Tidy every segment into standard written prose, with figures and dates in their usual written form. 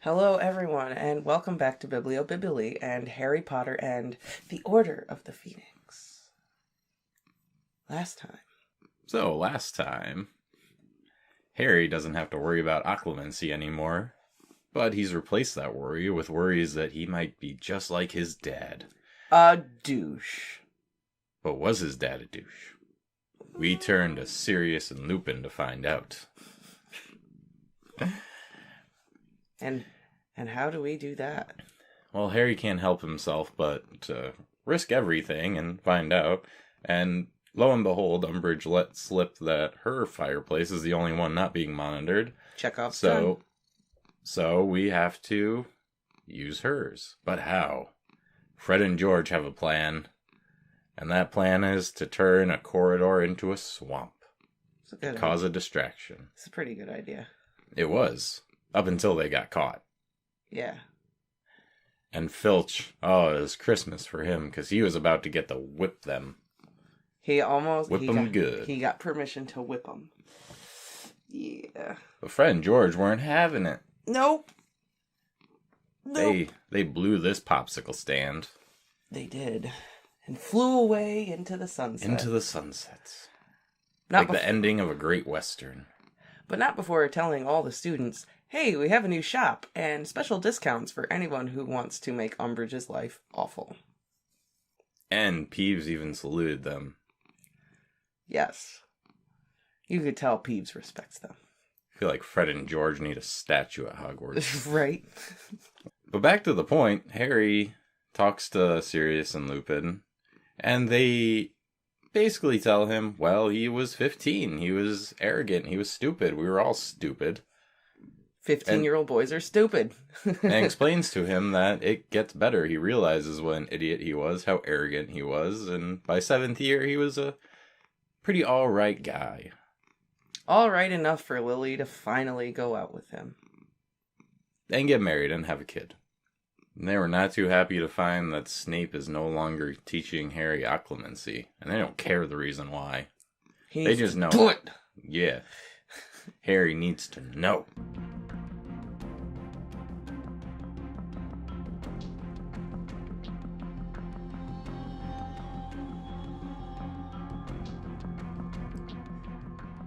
Hello, everyone, and welcome back to Bibliobibili and Harry Potter and the Order of the Phoenix. Last time, Harry doesn't have to worry about occlumency anymore, but he's replaced that worry with worries that he might be just like his dad. A douche. But was his dad a douche? We turn to Sirius and Lupin to find out. And how do we do that? Well, Harry can't help himself but risk everything and find out, and lo and behold, Umbridge let slip that her fireplace is the only one not being monitored. Chekhov's gun. So we have to use hers. But how? Fred and George have a plan, and that plan is to turn a corridor into a swamp. To cause a distraction. It's a pretty good idea. It was, up until they got caught. Yeah. And Filch, it was Christmas for him, because he was about to get to whip them. He got good. He got permission to whip them. Yeah. But Fred and George weren't having it. Nope. They blew this popsicle stand. They did. And flew away into the sunset. Into the sunsets. Like the ending of a great Western. But not before telling all the students, hey, we have a new shop and special discounts for anyone who wants to make Umbridge's life awful. And Peeves even saluted them. Yes. You could tell Peeves respects them. I feel like Fred and George need a statue at Hogwarts. Right. But back to the point, Harry talks to Sirius and Lupin, and they basically tell him, well, he was 15, he was arrogant, he was stupid, we were all stupid. 15-year-old boys are stupid. And explains to him that it gets better. He realizes what an idiot he was, how arrogant he was, and by 7th year, he was a pretty alright guy. Alright enough for Lily to finally go out with him. And get married and have a kid. And they were not too happy to find that Snape is no longer teaching Harry occlumency, and they don't care the reason why. They just know. Do it! Yeah. Harry needs to know.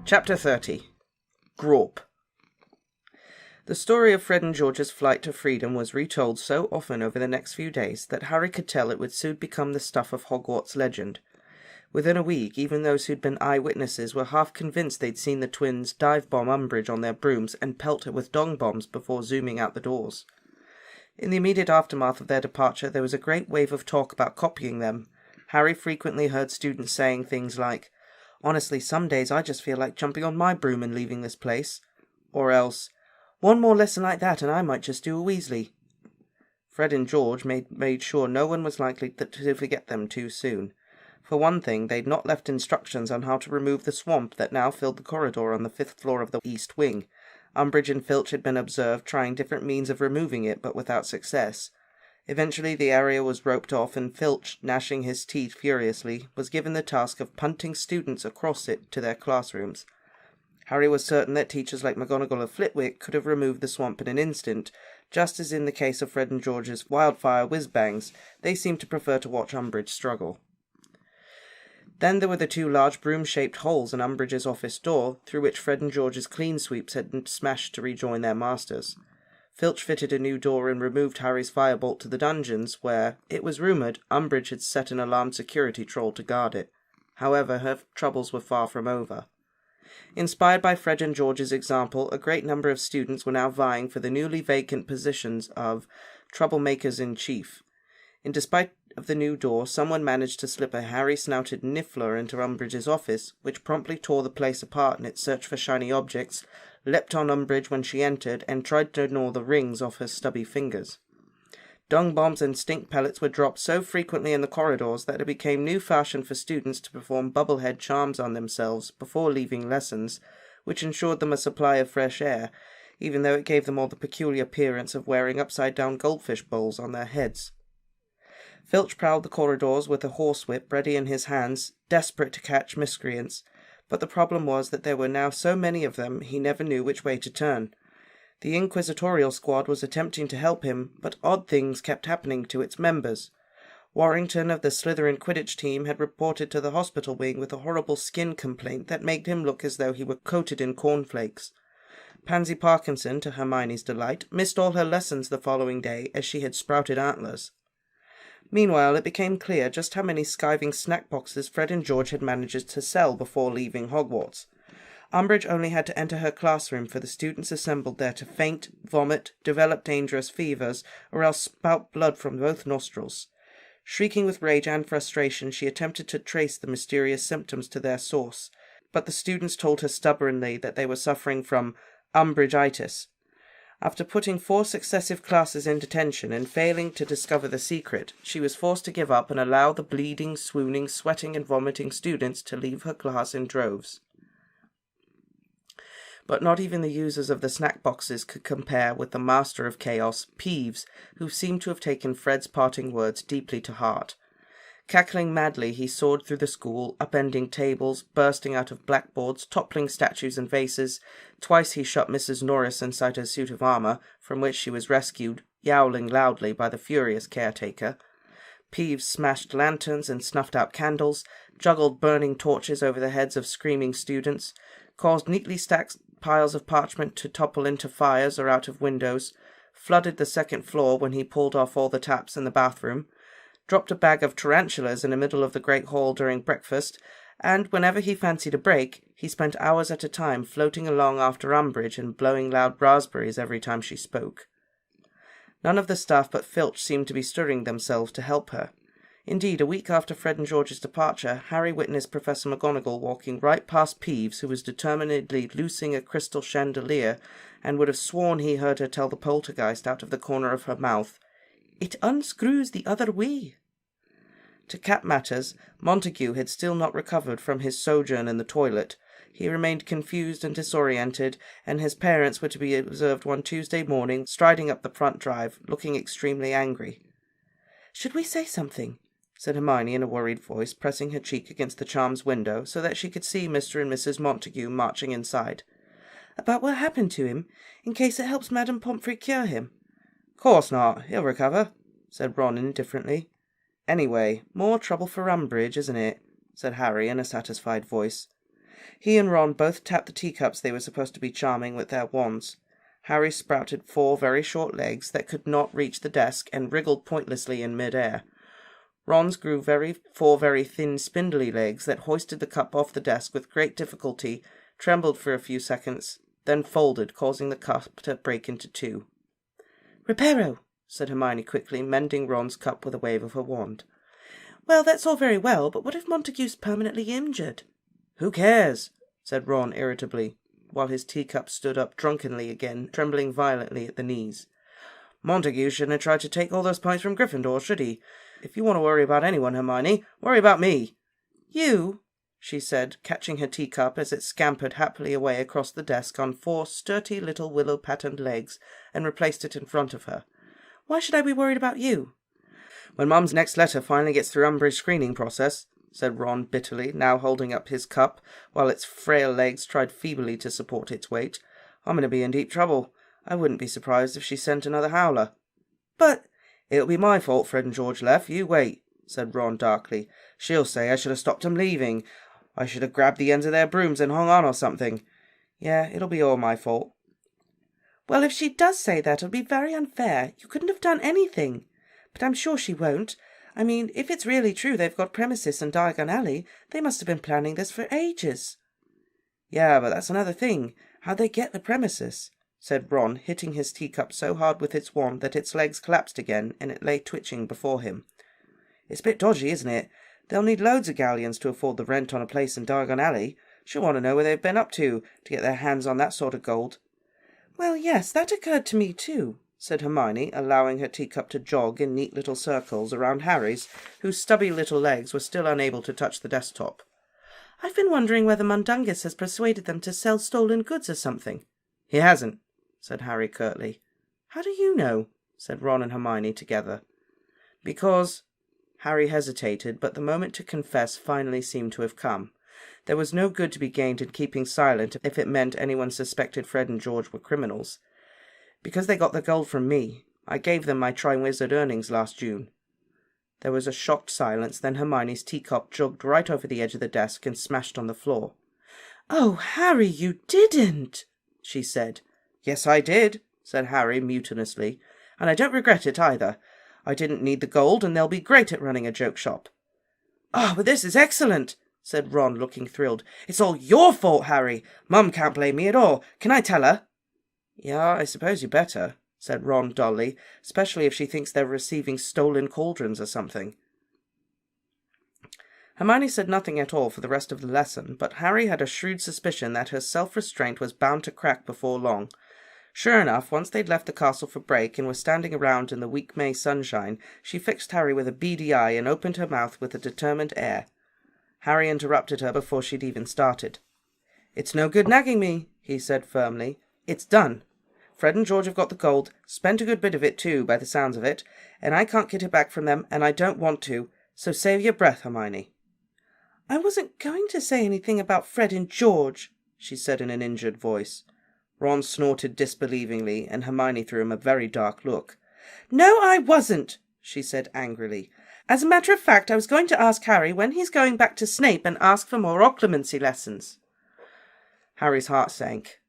Chapter 30. Grawp. The story of Fred and George's flight to freedom was retold so often over the next few days that Harry could tell it would soon become the stuff of Hogwarts legend. Within a week, even those who'd been eyewitnesses were half convinced they'd seen the twins dive-bomb Umbridge on their brooms and pelt her with dong bombs before zooming out the doors. In the immediate aftermath of their departure, there was a great wave of talk about copying them. Harry frequently heard students saying things like, "Honestly, some days I just feel like jumping on my broom and leaving this place." Or else, "One more lesson like that and I might just do a Weasley." Fred and George made sure no one was likely to forget them too soon. For one thing, they'd not left instructions on how to remove the swamp that now filled the corridor on the 5th floor of the East Wing. Umbridge and Filch had been observed trying different means of removing it, but without success. Eventually the area was roped off, and Filch, gnashing his teeth furiously, was given the task of punting students across it to their classrooms. Harry was certain that teachers like McGonagall of Flitwick could have removed the swamp in an instant. Just as in the case of Fred and George's wildfire whiz-bangs, they seemed to prefer to watch Umbridge struggle. Then there were the 2 large broom-shaped holes in Umbridge's office door, through which Fred and George's clean sweeps had smashed to rejoin their masters. Filch fitted a new door and removed Harry's firebolt to the dungeons, where, it was rumoured, Umbridge had set an alarmed security troll to guard it. However, her troubles were far from over. Inspired by Fred and George's example, a great number of students were now vying for the newly vacant positions of troublemakers-in-chief. In despite of the new door, someone managed to slip a hairy-snouted niffler into Umbridge's office, which promptly tore the place apart in its search for shiny objects, leapt on Umbridge when she entered, and tried to gnaw the rings off her stubby fingers. Dung bombs and stink pellets were dropped so frequently in the corridors that it became new fashion for students to perform bubblehead charms on themselves before leaving lessons, which ensured them a supply of fresh air, even though it gave them all the peculiar appearance of wearing upside-down goldfish bowls on their heads. Filch prowled the corridors with a horsewhip ready in his hands, desperate to catch miscreants, but the problem was that there were now so many of them he never knew which way to turn. The inquisitorial squad was attempting to help him, but odd things kept happening to its members. Warrington of the Slytherin Quidditch team had reported to the hospital wing with a horrible skin complaint that made him look as though he were coated in cornflakes. Pansy Parkinson, to Hermione's delight, missed all her lessons the following day as she had sprouted antlers. Meanwhile, it became clear just how many skiving snack boxes Fred and George had managed to sell before leaving Hogwarts. Umbridge only had to enter her classroom for the students assembled there to faint, vomit, develop dangerous fevers, or else spout blood from both nostrils. Shrieking with rage and frustration, she attempted to trace the mysterious symptoms to their source, but the students told her stubbornly that they were suffering from Umbridgeitis. After putting 4 successive classes in detention and failing to discover the secret, she was forced to give up and allow the bleeding, swooning, sweating and vomiting students to leave her class in droves. But not even the users of the snack boxes could compare with the master of chaos, Peeves, who seemed to have taken Fred's parting words deeply to heart. Cackling madly, he soared through the school, upending tables, bursting out of blackboards, toppling statues and vases. Twice he shot Mrs. Norris inside her suit of armour, from which she was rescued, yowling loudly, by the furious caretaker. Peeves smashed lanterns and snuffed out candles, juggled burning torches over the heads of screaming students, caused neatly stacked piles of parchment to topple into fires or out of windows, flooded the second floor when he pulled off all the taps in the bathroom, dropped a bag of tarantulas in the middle of the great hall during breakfast, and whenever he fancied a break, he spent hours at a time floating along after Umbridge and blowing loud raspberries every time she spoke. None of the staff but Filch seemed to be stirring themselves to help her. Indeed, a week after Fred and George's departure, Harry witnessed Professor McGonagall walking right past Peeves, who was determinedly loosing a crystal chandelier, and would have sworn he heard her tell the poltergeist out of the corner of her mouth, "It unscrews the other way." To cap matters, Montague had still not recovered from his sojourn in the toilet. He remained confused and disoriented, and his parents were to be observed one Tuesday morning striding up the front drive, looking extremely angry. "Should we say something?" said Hermione in a worried voice, pressing her cheek against the Charms window so that she could see Mr. and Mrs. Montague marching inside. "About what happened to him, in case it helps Madame Pomfrey cure him." "Course not. He'll recover," said Ron indifferently. "Anyway, more trouble for Umbridge, isn't it?" said Harry in a satisfied voice. He and Ron both tapped the teacups they were supposed to be charming with their wands. Harry sprouted 4 very short legs that could not reach the desk and wriggled pointlessly in mid-air. Ron's grew 4 very thin, spindly legs that hoisted the cup off the desk with great difficulty, trembled for a few seconds, then folded, causing the cup to break into 2. "Reparo," said Hermione quickly, mending Ron's cup with a wave of her wand. "Well, that's all very well, but what if Montague's permanently injured?" "Who cares?" said Ron irritably, while his teacup stood up drunkenly again, trembling violently at the knees. "Montague shouldn't have tried to take all those points from Gryffindor, should he? If you want to worry about anyone, Hermione, worry about me." "You?" she said, catching her teacup as it scampered happily away across the desk on 4 sturdy little willow-patterned legs and replaced it in front of her. "Why should I be worried about you?" "When Mum's next letter finally gets through Umbridge's screening process," said Ron bitterly, now holding up his cup, while its frail legs tried feebly to support its weight, "I'm going to be in deep trouble. I wouldn't be surprised if she sent another howler." "But—" "It'll be my fault Fred and George left, you wait," said Ron darkly. "She'll say I should have stopped 'em leaving. I should have grabbed the ends of their brooms and hung on or something. Yeah, it'll be all my fault." "Well, if she does say that, it'll be very unfair. You couldn't have done anything. But I'm sure she won't. I mean, if it's really true they've got premises in Diagon Alley, they must have been planning this for ages." "Yeah, but that's another thing. How'd they get the premises?" said Ron, hitting his teacup so hard with its wand that its legs collapsed again and it lay twitching before him. "It's a bit dodgy, isn't it? They'll need loads of galleons to afford the rent on a place in Diagon Alley. She'll want to know where they've been up to get their hands on that sort of gold." "Well, yes, that occurred to me too," said Hermione, allowing her teacup to jog in neat little circles around Harry's, whose stubby little legs were still unable to touch the desktop. "I've been wondering whether Mundungus has persuaded them to sell stolen goods or something." "He hasn't," said Harry curtly. "How do you know?" said Ron and Hermione together. "Because—" Harry hesitated, but the moment to confess finally seemed to have come. There was no good to be gained in keeping silent if it meant anyone suspected Fred and George were criminals. Because they got the gold from me. I gave them my Triwizard earnings last June." There was a shocked silence, then Hermione's teacup jogged right over the edge of the desk and smashed on the floor. "Oh, Harry, you didn't!" she said. "Yes, I did," said Harry mutinously, "and I don't regret it either. I didn't need the gold, and they'll be great at running a joke shop." "Oh, but this is excellent," said Ron, looking thrilled. "It's all your fault, Harry. Mum can't blame me at all. Can I tell her?" "Yeah, I suppose you better," said Ron dully, "especially if she thinks they're receiving stolen cauldrons or something." Hermione said nothing at all for the rest of the lesson, but Harry had a shrewd suspicion that her self-restraint was bound to crack before long. Sure enough, once they'd left the castle for break and were standing around in the weak May sunshine, she fixed Harry with a beady eye and opened her mouth with a determined air. Harry interrupted her before she'd even started. "It's no good nagging me," he said firmly. "It's done. Fred and George have got the gold, spent a good bit of it too, by the sounds of it, and I can't get it back from them, and I don't want to, so save your breath, Hermione." "I wasn't going to say anything about Fred and George," she said in an injured voice. Ron snorted disbelievingly, and Hermione threw him a very dark look. "No, I wasn't," she said angrily. "As a matter of fact, I was going to ask Harry when he's going back to Snape and ask for more occlumency lessons." Harry's heart sank.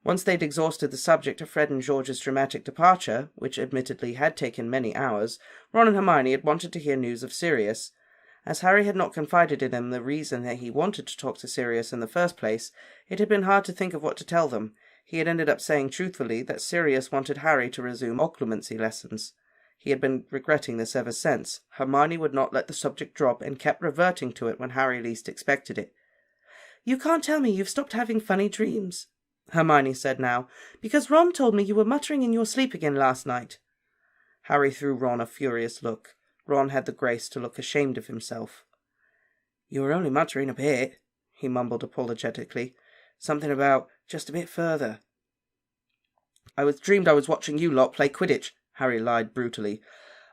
Once they'd exhausted the subject of Fred and George's dramatic departure, which admittedly had taken many hours, Ron and Hermione had wanted to hear news of Sirius. As Harry had not confided in them the reason that he wanted to talk to Sirius in the first place, it had been hard to think of what to tell them. He had ended up saying truthfully that Sirius wanted Harry to resume occlumency lessons. He had been regretting this ever since. Hermione would not let the subject drop and kept reverting to it when Harry least expected it. "You can't tell me you've stopped having funny dreams," Hermione said now, "because Ron told me you were muttering in your sleep again last night." Harry threw Ron a furious look. Ron had the grace to look ashamed of himself. "You were only muttering a bit," he mumbled apologetically. "Something about just a bit further." "I dreamed I was watching you lot play Quidditch," Harry lied brutally.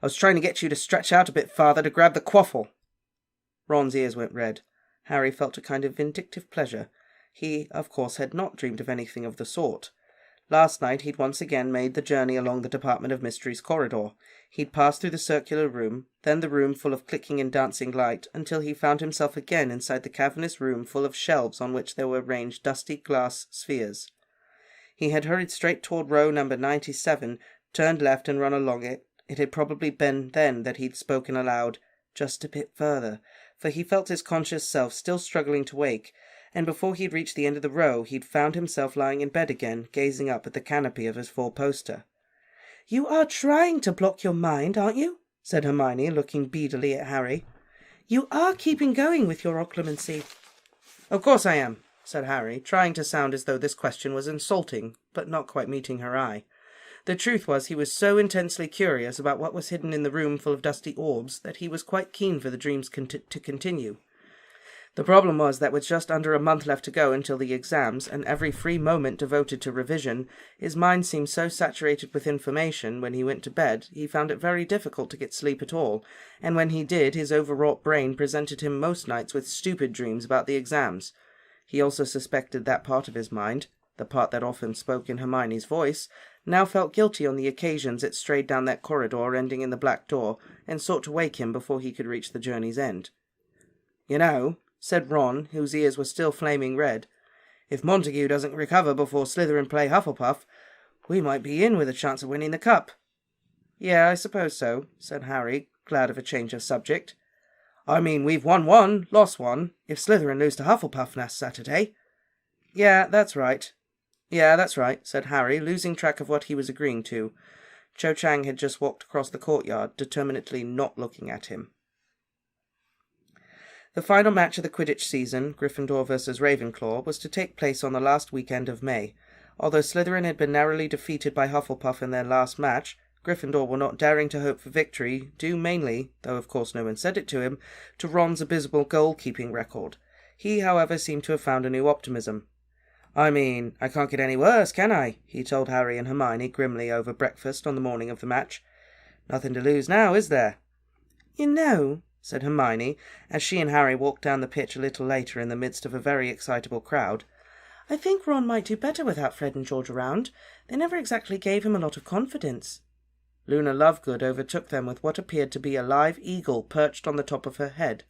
"I was trying to get you to stretch out a bit farther to grab the quaffle." Ron's ears went red. Harry felt a kind of vindictive pleasure. He, of course, had not dreamed of anything of the sort. Last night he'd once again made the journey along the Department of Mysteries corridor. He'd passed through the circular room, then the room full of clicking and dancing light, until he found himself again inside the cavernous room full of shelves on which there were ranged dusty glass spheres. He had hurried straight toward row number 97, turned left and run along it. It had probably been then that he'd spoken aloud, "just a bit further," for he felt his conscious self still struggling to wake, and before he'd reached the end of the row, he'd found himself lying in bed again, gazing up at the canopy of his four-poster. "You are trying to block your mind, aren't you?" said Hermione, looking beadily at Harry. "You are keeping going with your occlumency." "Of course I am," said Harry, trying to sound as though this question was insulting, but not quite meeting her eye. The truth was he was so intensely curious about what was hidden in the room full of dusty orbs that he was quite keen for the dreams to continue. The problem was that with just under a month left to go until the exams, and every free moment devoted to revision, his mind seemed so saturated with information when he went to bed he found it very difficult to get sleep at all, and when he did, his overwrought brain presented him most nights with stupid dreams about the exams. He also suspected that part of his mind, the part that often spoke in Hermione's voice, now felt guilty on the occasions it strayed down that corridor ending in the black door, and sought to wake him before he could reach the journey's end. "You know," said Ron, whose ears were still flaming red, "if Montague doesn't recover before Slytherin play Hufflepuff, we might be in with a chance of winning the cup." "Yeah, I suppose so," said Harry, glad of a change of subject. "I mean, we've won one, lost one, if Slytherin lose to Hufflepuff next Saturday." Yeah, that's right, said Harry, losing track of what he was agreeing to. Cho Chang had just walked across the courtyard, determinedly not looking at him. The final match of the Quidditch season, Gryffindor versus Ravenclaw, was to take place on the last weekend of May. Although Slytherin had been narrowly defeated by Hufflepuff in their last match, Gryffindor were not daring to hope for victory, due mainly, though of course no one said it to him, to Ron's abysmal goal-keeping record. He, however, seemed to have found a new optimism. "I mean, I can't get any worse, can I?" he told Harry and Hermione grimly over breakfast on the morning of the match. "Nothing to lose now, is there?" "You know," said Hermione, as she and Harry walked down the pitch a little later in the midst of a very excitable crowd, I think Ron might do better without Fred and George around. They never exactly gave him a lot of confidence. Luna Lovegood overtook them with what appeared to be a live eagle perched on the top of her head.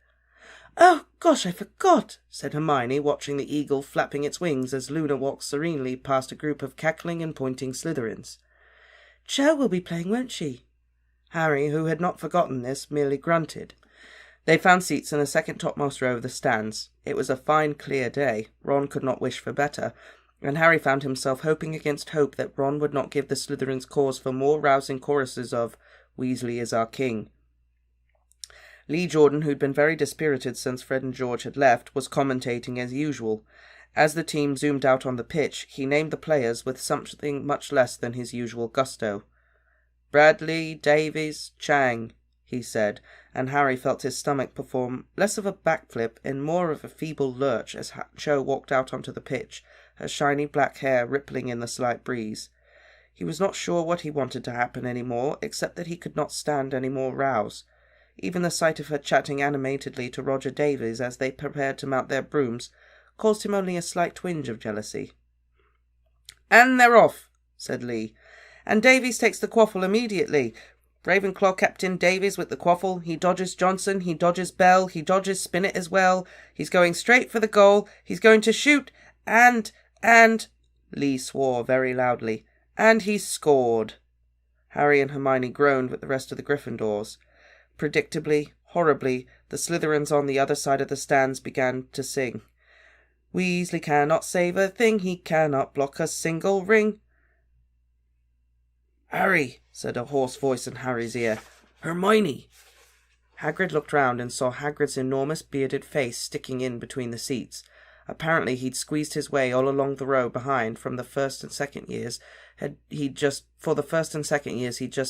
"Oh, gosh, I forgot," said Hermione, watching the eagle flapping its wings as Luna walked serenely past a group of cackling and pointing Slytherins. "Cho will be playing, won't she?" Harry, who had not forgotten this, merely grunted. They found seats in the second topmost row of the stands. It was a fine, clear day. Ron could not wish for better, and Harry found himself hoping against hope that Ron would not give the Slytherins cause for more rousing choruses of "Weasley is our king." Lee Jordan, who'd been very dispirited since Fred and George had left, was commentating as usual. As the team zoomed out on the pitch, he named the players with something much less than his usual gusto. "Bradley, Davies, Chang," he said, and Harry felt his stomach perform less of a backflip and more of a feeble lurch as Cho walked out onto the pitch, her shiny black hair rippling in the slight breeze. He was not sure what he wanted to happen any more, except that he could not stand any more rows. Even the sight of her chatting animatedly to Roger Davies as they prepared to mount their brooms caused him only a slight twinge of jealousy. "And they're off," said Lee. "And Davies takes the quaffle immediately. Ravenclaw Captain Davies with the quaffle. He dodges Johnson, he dodges Bell, he dodges Spinnet as well. He's going straight for the goal. He's going to shoot, and... Lee swore very loudly. "And he's scored." Harry and Hermione groaned with the rest of the Gryffindors. Predictably, horribly, the Slytherins on the other side of the stands began to sing. "Weasley cannot save a thing, he cannot block a single ring." "Harry," said a hoarse voice in Harry's ear. "Hermione." Hagrid looked round and saw Hagrid's enormous bearded face sticking in between the seats. Apparently he'd squeezed his way all along the row behind from the first and second years. He'd just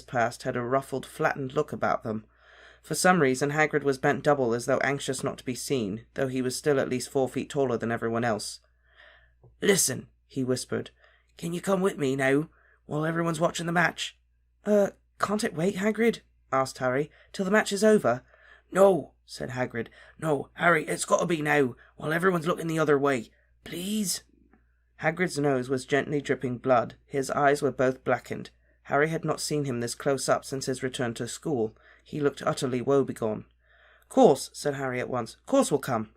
passed had a ruffled, flattened look about them. For some reason Hagrid was bent double as though anxious not to be seen, though he was still at least 4 feet taller than everyone else. "Listen," he whispered. "Can you come with me now, while everyone's watching the match?" Can't it wait, Hagrid?" asked Harry, "till the match is over?" "No," said Hagrid. "No, Harry, it's got to be now, while everyone's looking the other way. Please?" Hagrid's nose was gently dripping blood. His eyes were both blackened. Harry had not seen him this close up since his return to school. He looked utterly woebegone. "Course," said Harry at once. "Course we'll come."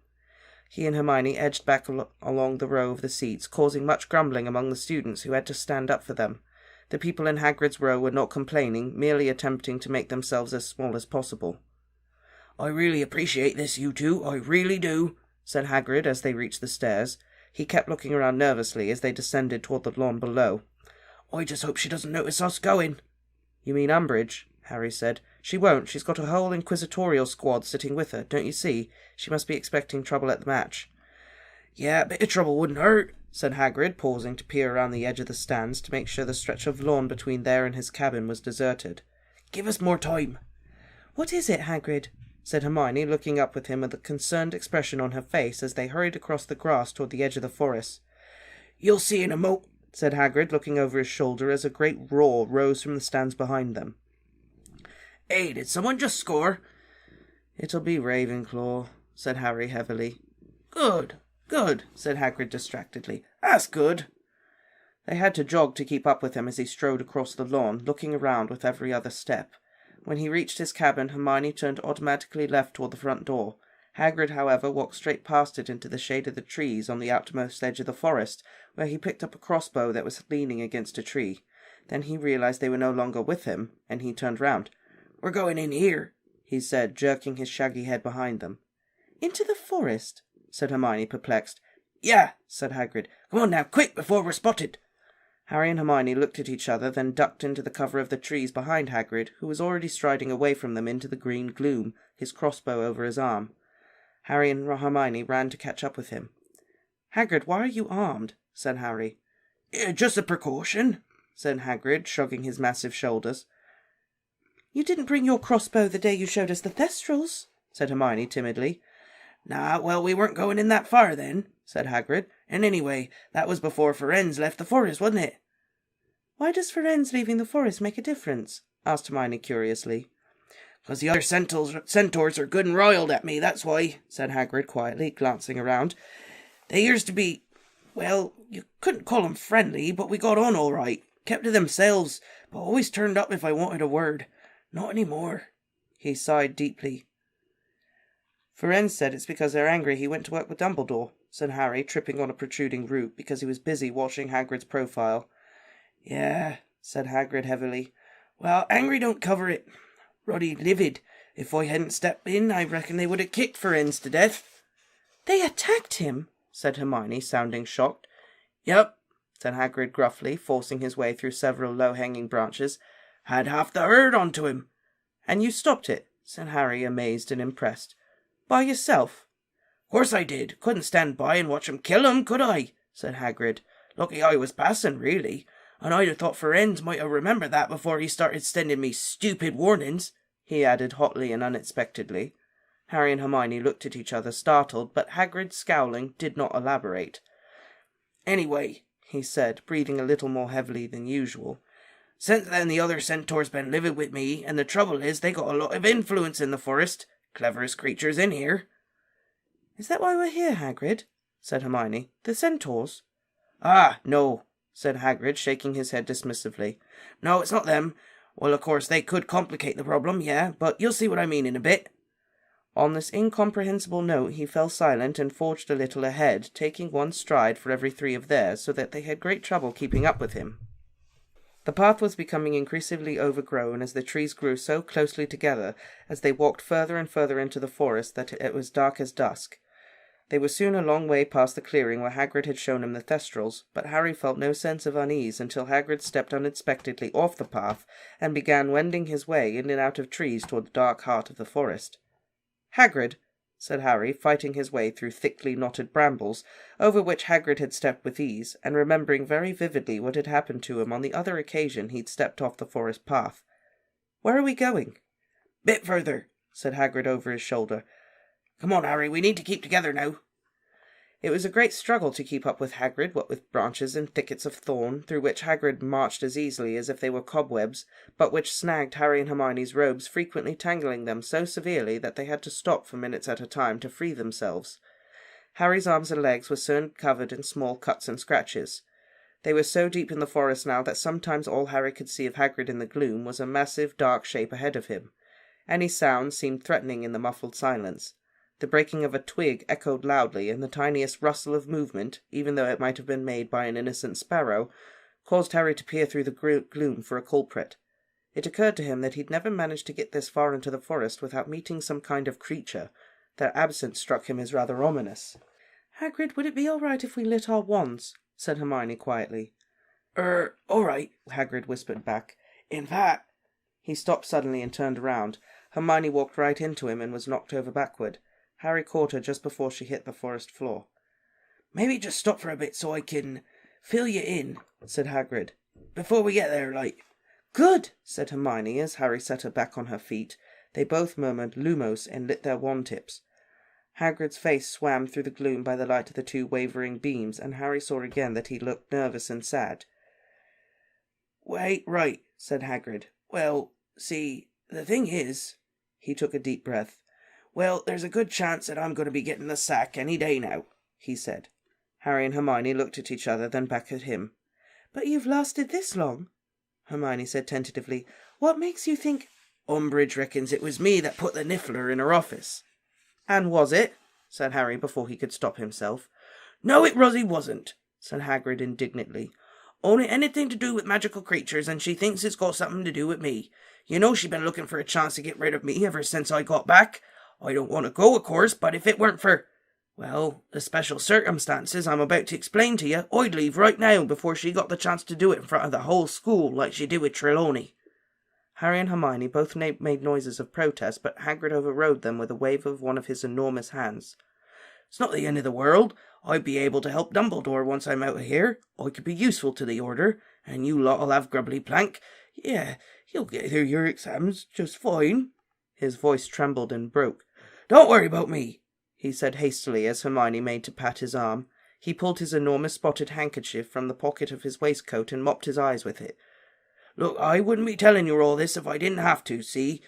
He and Hermione edged back along the row of the seats, causing much grumbling among the students who had to stand up for them. The people in Hagrid's row were not complaining, merely attempting to make themselves as small as possible. "I really appreciate this, you two, I really do," said Hagrid as they reached the stairs. He kept looking around nervously as they descended toward the lawn below. "I just hope she doesn't notice us going." "You mean Umbridge?" Harry said. "She won't. She's got a whole inquisitorial squad sitting with her, don't you see? She must be expecting trouble at the match." "Yeah, a bit of trouble wouldn't hurt," said Hagrid, pausing to peer around the edge of the stands to make sure the stretch of lawn between there and his cabin was deserted. "Give us more time." "What is it, Hagrid?" said Hermione, looking up with him with a concerned expression on her face as they hurried across the grass toward the edge of the forest. "You'll see in a mo," said Hagrid, looking over his shoulder as a great roar rose from the stands behind them. "Hey, did someone just score?" "It'll be Ravenclaw," said Harry heavily. Good, said Hagrid distractedly. "That's good." They had to jog to keep up with him as he strode across the lawn, looking around with every other step. When he reached his cabin, Hermione turned automatically left toward the front door. Hagrid, however, walked straight past it into the shade of the trees on the outermost edge of the forest, where he picked up a crossbow that was leaning against a tree. Then he realized they were no longer with him, and he turned round. "We're going in here," he said, jerking his shaggy head behind them. "Into the forest?" said Hermione, perplexed. "Yeah," said Hagrid. "Come on now, quick, before we're spotted." Harry and Hermione looked at each other, then ducked into the cover of the trees behind Hagrid, who was already striding away from them into the green gloom, his crossbow over his arm. Harry and Hermione ran to catch up with him. "Hagrid, why are you armed?" said Harry. Just a precaution," said Hagrid, shrugging his massive shoulders. "You didn't bring your crossbow the day you showed us the Thestrals," said Hermione timidly. "Nah, well, we weren't going in that far then," said Hagrid. "And anyway, that was before Firenze left the forest, wasn't it?" "Why does Firenze leaving the forest make a difference?" asked Hermione curiously. "'Cause the other centaurs are good and riled at me, that's why," said Hagrid quietly, glancing around. "They used to be Well, you couldn't call 'em friendly, but we got on all right. Kept to themselves, but always turned up if I wanted a word. Not any more." He sighed deeply. "Firenze said it's because they're angry he went to work with Dumbledore," said Harry, tripping on a protruding root because he was busy watching Hagrid's profile. "Yeah," said Hagrid heavily. "Well, angry don't cover it. Ruddy livid. If I hadn't stepped in, I reckon they would have kicked Firenze to death." "They attacked him?" said Hermione, sounding shocked. "Yup," said Hagrid gruffly, forcing his way through several low-hanging branches. "Had half the herd onto him." "And you stopped it?" said Harry, amazed and impressed. "By yourself?" "Course I did. Couldn't stand by and watch 'em kill 'em, could I?" said Hagrid. "Lucky I was passing, really. And I'd have thought Firenze might have remembered that before he started sending me stupid warnings," he added hotly and unexpectedly. Harry and Hermione looked at each other, startled, but Hagrid, scowling, did not elaborate. "Anyway," he said, breathing a little more heavily than usual, "since then the other centaurs been living with me, and the trouble is they got a lot of influence in the forest. Cleverest creatures in here." "Is that why we're here, Hagrid?" said Hermione. "The centaurs?" "Ah, no," said Hagrid, shaking his head dismissively. "No, it's not them. Well, of course, they could complicate the problem, yeah, but you'll see what I mean in a bit." On this incomprehensible note he fell silent and forged a little ahead, taking one stride for every three of theirs, so that they had great trouble keeping up with him. The path was becoming increasingly overgrown as the trees grew so closely together as they walked further and further into the forest that it was dark as dusk. They were soon a long way past the clearing where Hagrid had shown him the Thestrals, but Harry felt no sense of unease until Hagrid stepped unexpectedly off the path and began wending his way in and out of trees toward the dark heart of the forest. "Hagrid," said Harry, fighting his way through thickly knotted brambles, over which Hagrid had stepped with ease, and remembering very vividly what had happened to him on the other occasion he'd stepped off the forest path. "Where are we going?" "Bit further," said Hagrid over his shoulder. "Come on, Harry, we need to keep together now." It was a great struggle to keep up with Hagrid, what with branches and thickets of thorn, through which Hagrid marched as easily as if they were cobwebs, but which snagged Harry and Hermione's robes, frequently tangling them so severely that they had to stop for minutes at a time to free themselves. Harry's arms and legs were soon covered in small cuts and scratches. They were so deep in the forest now that sometimes all Harry could see of Hagrid in the gloom was a massive dark shape ahead of him. Any sound seemed threatening in the muffled silence. The breaking of a twig echoed loudly, and the tiniest rustle of movement, even though it might have been made by an innocent sparrow, caused Harry to peer through the gloom for a culprit. It occurred to him that he'd never managed to get this far into the forest without meeting some kind of creature. Their absence struck him as rather ominous. "Hagrid, would it be all right if we lit our wands?" said Hermione quietly. All right," Hagrid whispered back. "In fact—" He stopped suddenly and turned around. Hermione walked right into him and was knocked over backward. Harry caught her just before she hit the forest floor. "Maybe just stop for a bit so I can fill you in," said Hagrid. "Before we get there, like." "Good," said Hermione as Harry set her back on her feet. They both murmured "Lumos" and lit their wand tips. Hagrid's face swam through the gloom by the light of the two wavering beams, and Harry saw again that he looked nervous and sad. "Wait, right," said Hagrid. "Well, see, the thing is—" He took a deep breath. "Well, there's a good chance that I'm going to be getting the sack any day now," he said. Harry and Hermione looked at each other, then back at him. "But you've lasted this long," Hermione said tentatively. "What makes you think—" "Umbridge reckons it was me that put the niffler in her office." "And was it?" said Harry before he could stop himself. "No, it really wasn't," said Hagrid indignantly. "Only anything to do with magical creatures, and she thinks it's got something to do with me. You know she's been looking for a chance to get rid of me ever since I got back. I don't want to go, of course, but if it weren't for, well, the special circumstances I'm about to explain to you, I'd leave right now before she got the chance to do it in front of the whole school like she did with Trelawney." Harry and Hermione both made noises of protest, but Hagrid overrode them with a wave of one of his enormous hands. "It's not the end of the world. I'd be able to help Dumbledore once I'm out of here. I could be useful to the Order, and you lot'll have Grubbly Plank. Yeah, you'll get through your exams just fine." His voice trembled and broke. "Don't worry about me," he said hastily as Hermione made to pat his arm. He pulled his enormous spotted handkerchief from the pocket of his waistcoat and mopped his eyes with it. "Look, I wouldn't be telling you all this if I didn't have to, see?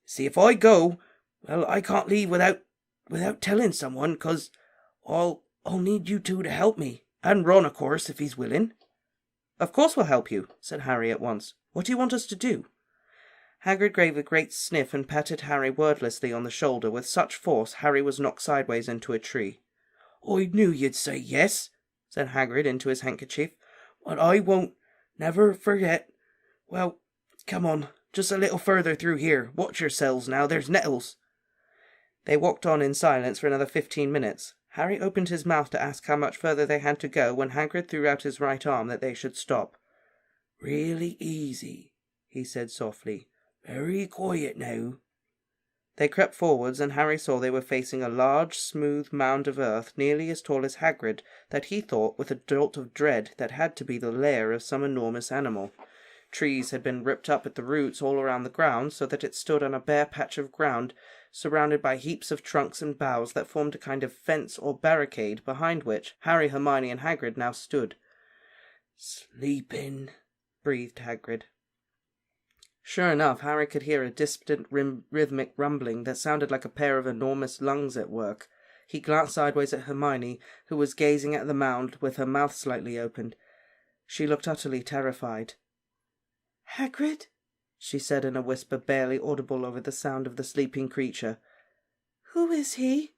See, if I go, well, I can't leave without telling someone, 'cause I'll need you two to help me. And Ron, of course, if he's willing." "Of course we'll help you," said Harry at once. "What do you want us to do?" Hagrid gave a great sniff and patted Harry wordlessly on the shoulder with such force Harry was knocked sideways into a tree. "I knew you'd say yes," said Hagrid into his handkerchief. "But I won't never forget. Well, come on, just a little further through here. Watch yourselves now, there's nettles." They walked on in silence for another 15 minutes. Harry opened his mouth to ask how much further they had to go when Hagrid threw out his right arm that they should stop. "Really easy," he said softly. "Very quiet now." They crept forwards, and Harry saw they were facing a large, smooth mound of earth nearly as tall as Hagrid, that he thought, with a jolt of dread, that had to be the lair of some enormous animal. Trees had been ripped up at the roots all around the ground, so that it stood on a bare patch of ground, surrounded by heaps of trunks and boughs that formed a kind of fence or barricade, behind which Harry, Hermione, and Hagrid now stood. "Sleeping," breathed Hagrid. Sure enough, Harry could hear a distant rhythmic rumbling that sounded like a pair of enormous lungs at work. He glanced sideways at Hermione, who was gazing at the mound with her mouth slightly opened. She looked utterly terrified. "Hagrid?" she said in a whisper barely audible over the sound of the sleeping creature. "Who is he?"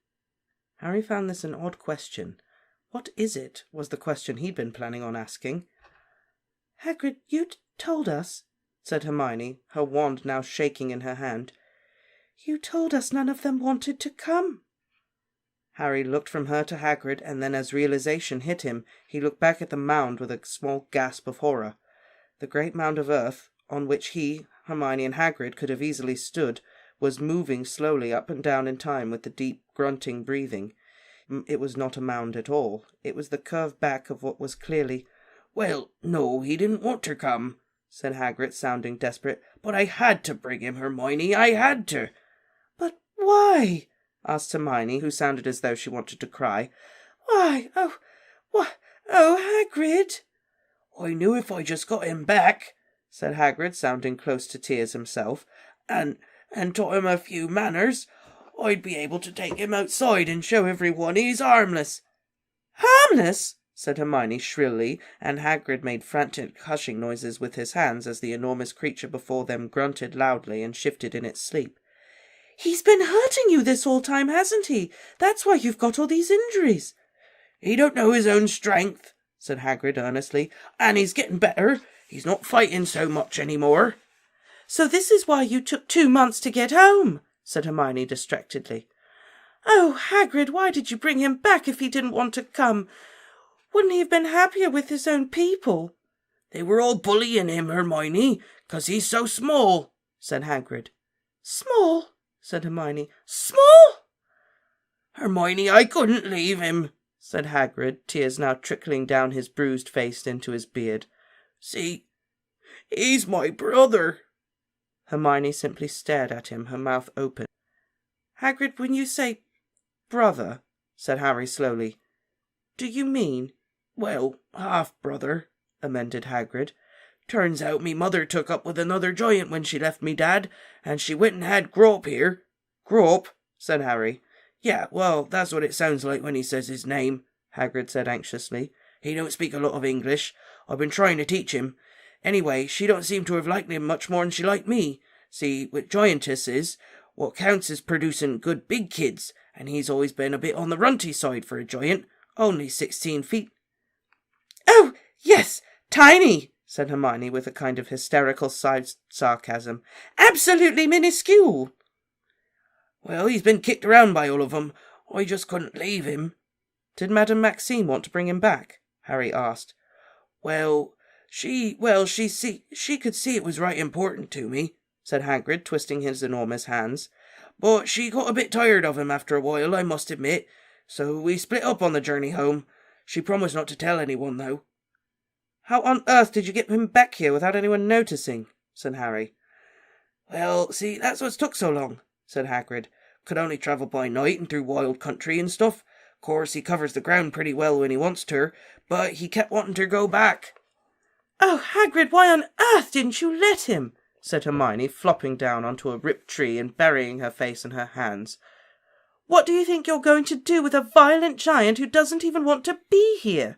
Harry found this an odd question. "What is it?" was the question he'd been planning on asking. "Hagrid, you told us," said Hermione, her wand now shaking in her hand. "You told us none of them wanted to come." Harry looked from her to Hagrid, and then as realization hit him, he looked back at the mound with a small gasp of horror. The great mound of earth, on which he, Hermione, and Hagrid could have easily stood, was moving slowly up and down in time with the deep, grunting breathing. It was not a mound at all. It was the curved back of what was clearly— "Well, no, he didn't want to come," said Hagrid, sounding desperate. "But I had to bring him, Hermione, I had to." "But why?" asked Hermione, who sounded as though she wanted to cry. "Why? Oh, Hagrid!" "I knew if I just got him back," said Hagrid, sounding close to tears himself, and taught him a few manners, I'd be able to take him outside and show everyone he's harmless." "Harmless?" said Hermione shrilly, and Hagrid made frantic hushing noises with his hands as the enormous creature before them grunted loudly and shifted in its sleep. "He's been hurting you this whole time, hasn't he? That's why you've got all these injuries." "He don't know his own strength," said Hagrid earnestly, "and he's getting better. He's not fighting so much any more." "So this is why you took 2 months to get home," said Hermione distractedly. "Oh, Hagrid, why did you bring him back if he didn't want to come? Wouldn't he have been happier with his own people?" "They were all bullying him, Hermione, 'cause he's so small," said Hagrid. "Small?" said Hermione. "Small?" "Hermione, I couldn't leave him," said Hagrid, tears now trickling down his bruised face into his beard. "See, he's my brother." Hermione simply stared at him, her mouth open. "Hagrid, when you say brother," said Harry slowly, "do you mean—" "Well, half-brother," amended Hagrid. "Turns out me mother took up with another giant when she left me dad, and she went and had Grawp here." "Grawp?" said Harry. "Yeah, well, that's what it sounds like when he says his name," Hagrid said anxiously. "He don't speak a lot of English. I've been trying to teach him. Anyway, she don't seem to have liked him much more'n she liked me. See, with giantesses, what counts is producing good big kids, and he's always been a bit on the runty side for a giant, only 16 feet. "Oh, yes, tiny," said Hermione with a kind of hysterical sarcasm. "Absolutely minuscule." "Well, he's been kicked around by all of them. I just couldn't leave him." "Did Madame Maxime want to bring him back?" Harry asked. She could see it was right important to me," said Hagrid, twisting his enormous hands. "But she got a bit tired of him after a while, I must admit. So we split up on the journey home. She promised not to tell anyone, though." "How on earth did you get him back here without anyone noticing?" said Harry. "Well, see, that's what's took so long," said Hagrid. "Could only travel by night and through wild country and stuff. Course, he covers the ground pretty well when he wants to, but he kept wanting to go back." "Oh, Hagrid, why on earth didn't you let him?" said Hermione, flopping down onto a ripped tree and burying her face in her hands. "What do you think you're going to do with a violent giant who doesn't even want to be here?"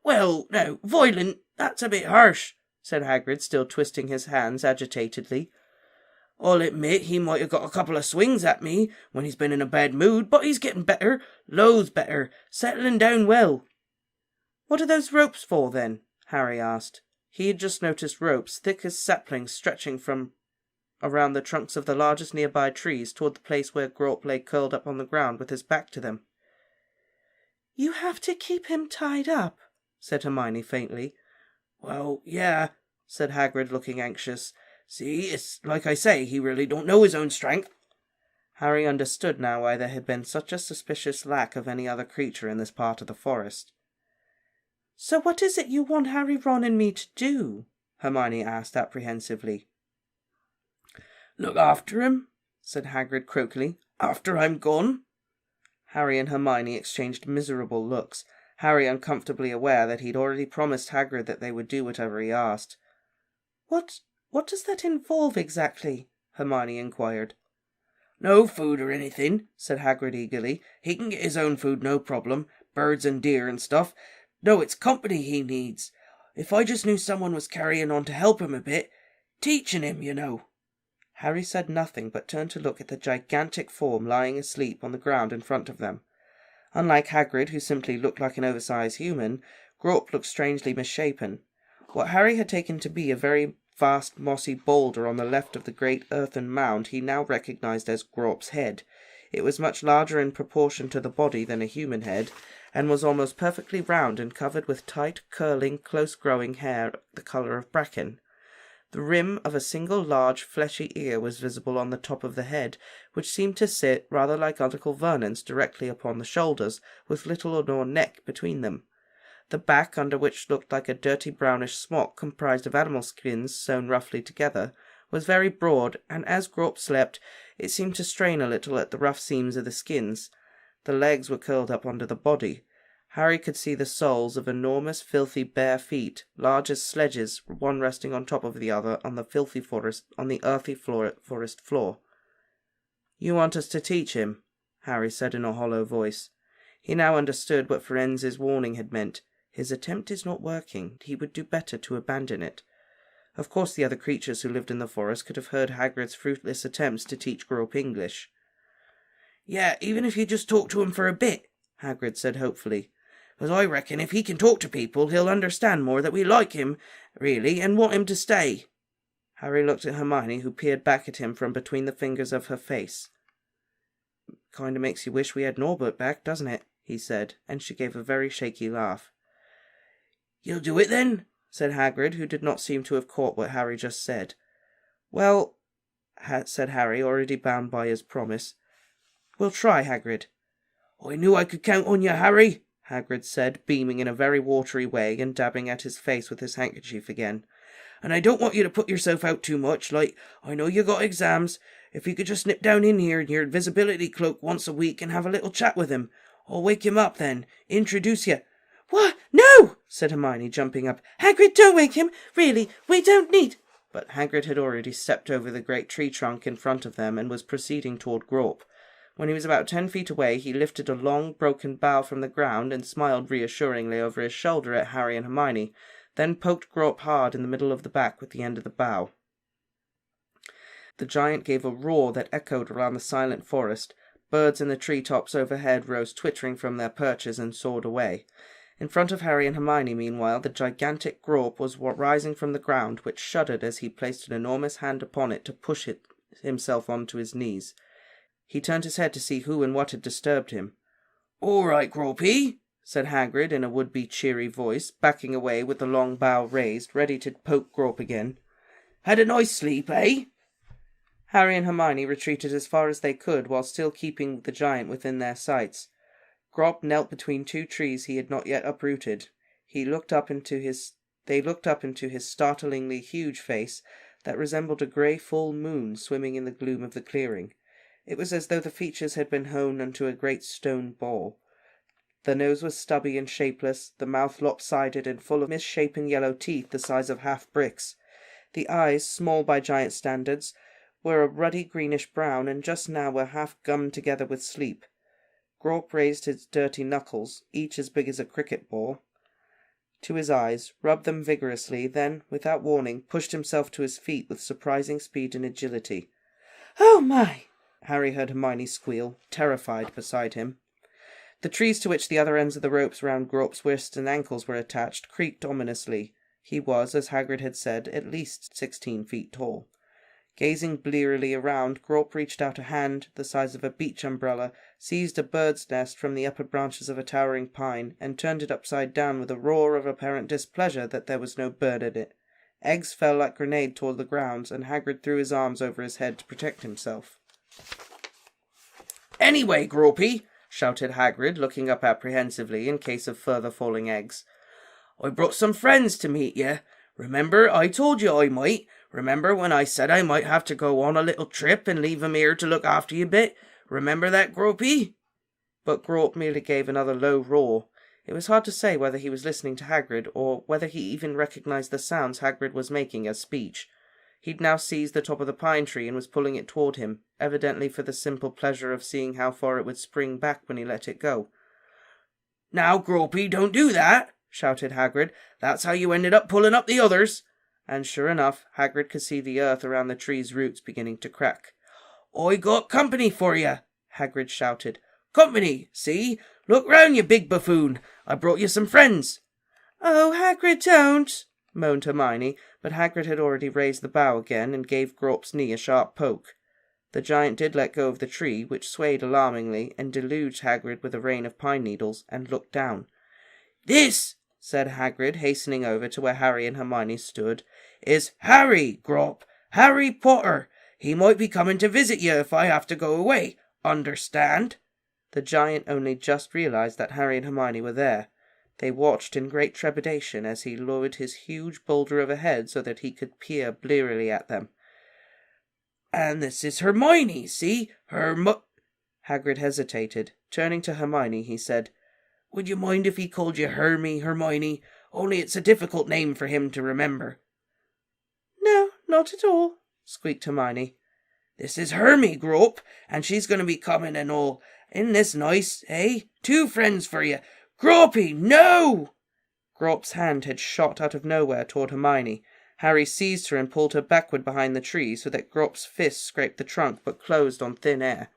Well, now, violent, that's a bit harsh, said Hagrid, still twisting his hands agitatedly. I'll admit he might have got a couple of swings at me when he's been in a bad mood, but he's getting better, loads better, settling down well. What are those ropes for, then? Harry asked. He had just noticed ropes, thick as saplings, stretching from around the trunks of the largest nearby trees toward the place where Grawp lay curled up on the ground with his back to them. You have to keep him tied up, said Hermione faintly. Well, yeah, said Hagrid, looking anxious. See, it's like I say, he really don't know his own strength. Harry understood now why there had been such a suspicious lack of any other creature in this part of the forest. So what is it you want Harry, Ron and me to do? Hermione asked apprehensively. Look after him, said Hagrid croakily, after I'm gone. Harry and Hermione exchanged miserable looks, Harry uncomfortably aware that he'd already promised Hagrid that they would do whatever he asked. What does that involve exactly? Hermione inquired. No food or anything, said Hagrid eagerly. He can get his own food, no problem, birds and deer and stuff. No, it's company he needs. If I just knew someone was carrying on to help him a bit, teaching him, you know. Harry said nothing, but turned to look at the gigantic form lying asleep on the ground in front of them. Unlike Hagrid, who simply looked like an oversized human, Grawp looked strangely misshapen. What Harry had taken to be a very vast mossy boulder on the left of the great earthen mound he now recognized as Grawp's head. It was much larger in proportion to the body than a human head, and was almost perfectly round and covered with tight, curling, close-growing hair the colour of bracken. The rim of a single large, fleshy ear was visible on the top of the head, which seemed to sit, rather like Uncle Vernon's, directly upon the shoulders, with little or no neck between them. The back, under which looked like a dirty brownish smock composed of animal skins sewn roughly together, was very broad, and as Grawp slept, it seemed to strain a little at the rough seams of the skins. The legs were curled up under the body. Harry could see the soles of enormous, filthy, bare feet, large as sledges, one resting on top of the other on the earthy forest floor. You want us to teach him? Harry said in a hollow voice. He now understood what Firenz's warning had meant. His attempt is not working. He would do better to abandon it. Of course the other creatures who lived in the forest could have heard Hagrid's fruitless attempts to teach Grawp English. Yeah, even if you just talk to him for a bit, Hagrid said hopefully. Because I reckon if he can talk to people, he'll understand more that we like him, really, and want him to stay. Harry looked at Hermione, who peered back at him from between the fingers of her face. Kind of makes you wish we had Norbert back, doesn't it? He said, and she gave a very shaky laugh. You'll do it then? Said Hagrid, who did not seem to have caught what Harry just said. Well, said Harry, already bound by his promise. We'll try, Hagrid. I knew I could count on you, Harry, Hagrid said, beaming in a very watery way and dabbing at his face with his handkerchief again. And I don't want you to put yourself out too much, like, I know you got exams. If you could just nip down in here in your invisibility cloak once a week and have a little chat with him. I'll wake him up then, introduce you. What? No, said Hermione, jumping up. Hagrid, don't wake him. Really, we don't need... But Hagrid had already stepped over the great tree trunk in front of them and was proceeding toward Grawp. When he was about 10 feet away, he lifted a long, broken bough from the ground and smiled reassuringly over his shoulder at Harry and Hermione, then poked Grawp hard in the middle of the back with the end of the bough. The giant gave a roar that echoed around the silent forest. Birds in the tree-tops overhead rose twittering from their perches and soared away. In front of Harry and Hermione, meanwhile, the gigantic Grawp was rising from the ground, which shuddered as he placed an enormous hand upon it to push himself onto his knees. He turned his head to see who and what had disturbed him. All right, Grawpy, said Hagrid in a would-be cheery voice, backing away with the long bough raised, ready to poke Grawp again. Had a nice sleep, eh? Harry and Hermione retreated as far as they could, while still keeping the giant within their sights. Grawp knelt between two trees he had not yet uprooted. They looked up into his startlingly huge face that resembled a grey full moon swimming in the gloom of the clearing. It was as though the features had been honed into a great stone ball. The nose was stubby and shapeless, the mouth lopsided and full of misshapen yellow teeth the size of half-bricks. The eyes, small by giant standards, were a ruddy greenish-brown, and just now were half gummed together with sleep. Grawp raised his dirty knuckles, each as big as a cricket ball. to his eyes, rubbed them vigorously, then, without warning, pushed himself to his feet with surprising speed and agility. "Oh, my!" Harry heard Hermione squeal, terrified, beside him. The trees to which the other ends of the ropes round Grawp's wrists and ankles were attached creaked ominously. He was, as Hagrid had said, at least 16 feet tall. Gazing blearily around, Grawp reached out a hand, the size of a beach umbrella, seized a bird's nest from the upper branches of a towering pine, and turned it upside down with a roar of apparent displeasure that there was no bird in it. Eggs fell like grenade toward the ground, and Hagrid threw his arms over his head to protect himself. "Anyway, Grawpy," shouted Hagrid, looking up apprehensively in case of further falling eggs, "I brought some friends to meet ye. Remember, I told you I might. Remember when I said I might have to go on a little trip and leave 'em here to look after you a bit? Remember that, Grawpy?" But Grawp merely gave another low roar. It was hard to say whether he was listening to Hagrid, or whether he even recognised the sounds Hagrid was making as speech. He'd now seized the top of the pine tree and was pulling it toward him, evidently for the simple pleasure of seeing how far it would spring back when he let it go. "Now, Grawpy, don't do that!" shouted Hagrid. "That's how you ended up pulling up the others." And sure enough, Hagrid could see the earth around the tree's roots beginning to crack. "I got company for you!" Hagrid shouted. "Company, see? Look round, you big buffoon! I brought you some friends!" "Oh, Hagrid, don't!" moaned Hermione, but Hagrid had already raised the bough again and gave Grawp's knee a sharp poke. The giant did let go of the tree, which swayed alarmingly, and deluged Hagrid with a rain of pine needles, and looked down. "This," said Hagrid, hastening over to where Harry and Hermione stood, "is Harry, Grawp. Harry Potter. He might be coming to visit you if I have to go away. Understand?" The giant only just realised that Harry and Hermione were there. They watched in great trepidation as he lowered his huge boulder overhead so that he could peer blearily at them. "And this is Hermione, see? Hagrid hesitated. Turning to Hermione, he said, "Would you mind if he called you Hermione? Only it's a difficult name for him to remember." "No, not at all," squeaked Hermione. "This is Hermy, Grawp, and she's going to be coming and all. Isn't this nice, eh? 2 friends for you. Grawpy, no!" Grawp's hand had shot out of nowhere toward Hermione. Harry seized her and pulled her backward behind the tree so that Grawp's fist scraped the trunk but closed on thin air.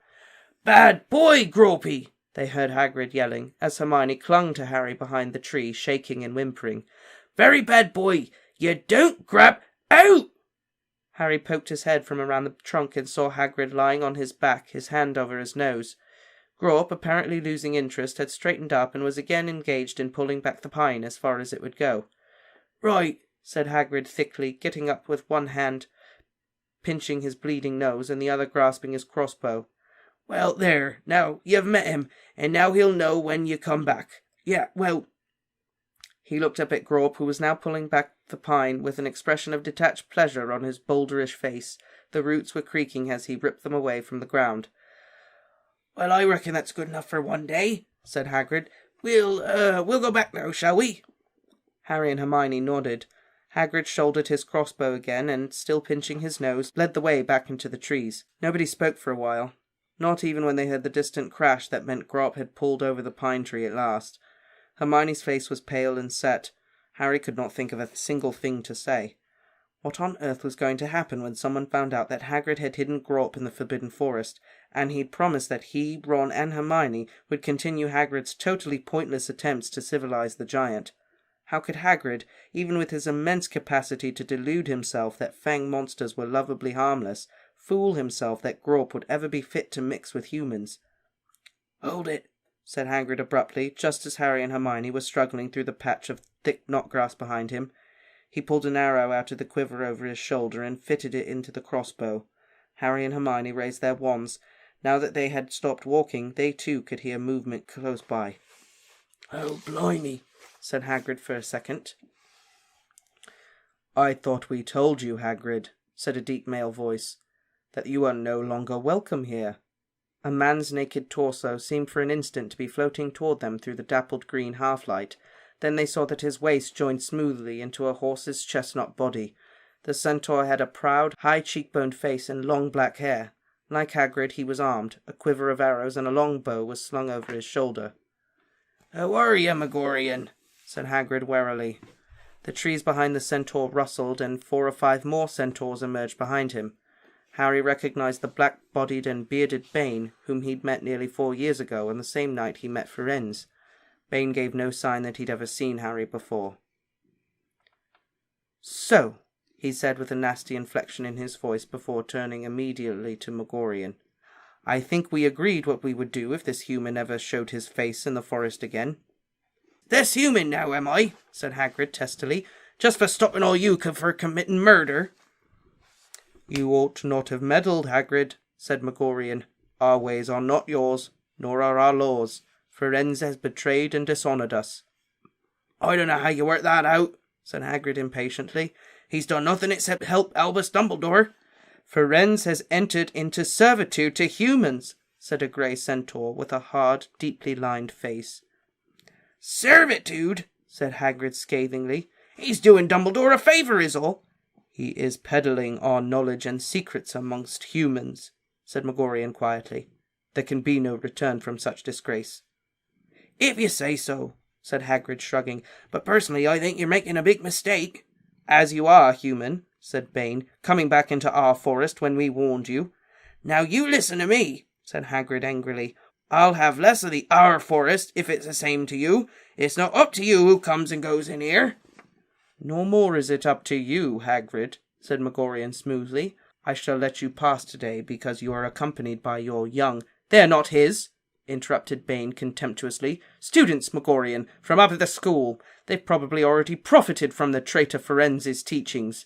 "Bad boy, Grawpy!" they heard Hagrid yelling, as Hermione clung to Harry behind the tree, shaking and whimpering. "Very bad boy! You don't grab out!" Harry poked his head from around the trunk and saw Hagrid lying on his back, his hand over his nose. Grawp, apparently losing interest, had straightened up and was again engaged in pulling back the pine as far as it would go. "Right," said Hagrid thickly, getting up with one hand pinching his bleeding nose and the other grasping his crossbow. "Well, there, now you've met him, and now he'll know when you come back. Yeah, well..." He looked up at Grawp, who was now pulling back the pine with an expression of detached pleasure on his boulderish face. The roots were creaking as he ripped them away from the ground. "Well, I reckon that's good enough for one day," said Hagrid. We'll go back now, shall we?" Harry and Hermione nodded. Hagrid shouldered his crossbow again and, still pinching his nose, led the way back into the trees. Nobody spoke for a while, not even when they heard the distant crash that meant Grawp had pulled over the pine tree at last. Hermione's face was pale and set. Harry could not think of a single thing to say. What on earth was going to happen when someone found out that Hagrid had hidden Grawp in the Forbidden Forest, and he'd promised that he, Ron, and Hermione would continue Hagrid's totally pointless attempts to civilize the giant? How could Hagrid, even with his immense capacity to delude himself that fang monsters were lovably harmless, fool himself that Grawp would ever be fit to mix with humans? "Hold it," said Hagrid abruptly, just as Harry and Hermione were struggling through the patch of thick knotgrass behind him. He pulled an arrow out of the quiver over his shoulder and fitted it into the crossbow. Harry and Hermione raised their wands. Now that they had stopped walking, they too could hear movement close by. "Oh, blimey," said Hagrid for a second. "I thought we told you, Hagrid," said a deep male voice, "that you are no longer welcome here." A man's naked torso seemed for an instant to be floating toward them through the dappled green half-light. Then they saw that his waist joined smoothly into a horse's chestnut body. The centaur had a proud, high cheekboned face and long black hair. Like Hagrid, he was armed. A quiver of arrows and a long bow was slung over his shoulder. "How are you, Megorian?" said Hagrid warily. The trees behind the centaur rustled, and 4 or 5 more centaurs emerged behind him. Harry recognised the black-bodied and bearded Bane, whom he'd met nearly 4 years ago, on the same night he met Firenze. Bane gave no sign that he'd ever seen Harry before. "So," he said with a nasty inflection in his voice before turning immediately to Magorian, "I think we agreed what we would do if this human ever showed his face in the forest again." "This human now, am I?" said Hagrid testily. "Just for stopping all you for committing murder." "You ought not have meddled, Hagrid," said Magorian. "Our ways are not yours, nor are our laws. Firenze has betrayed and dishonoured us." "I don't know how you work that out," said Hagrid impatiently. "He's done nothing except help Albus Dumbledore." "Firenze has entered into servitude to humans," said a grey centaur with a hard, deeply lined face. "Servitude?" said Hagrid scathingly. "He's doing Dumbledore a favour is all." "He is peddling our knowledge and secrets amongst humans," said Magorian quietly. "There can be no return from such disgrace." "If you say so," said Hagrid, shrugging. "But personally I think you're making a big mistake." "As you are, human," said Bane, "coming back into our forest when we warned you." "Now you listen to me," said Hagrid angrily. "I'll have less of the our forest if it's the same to you. It's not up to you who comes and goes in here." "No more is it up to you, Hagrid," said Magorian smoothly. "I shall let you pass today because you are accompanied by your young—" "They're not his," interrupted Bane contemptuously. "Students, Magorian, from up at the school. They've probably already profited from the traitor Firenze's teachings."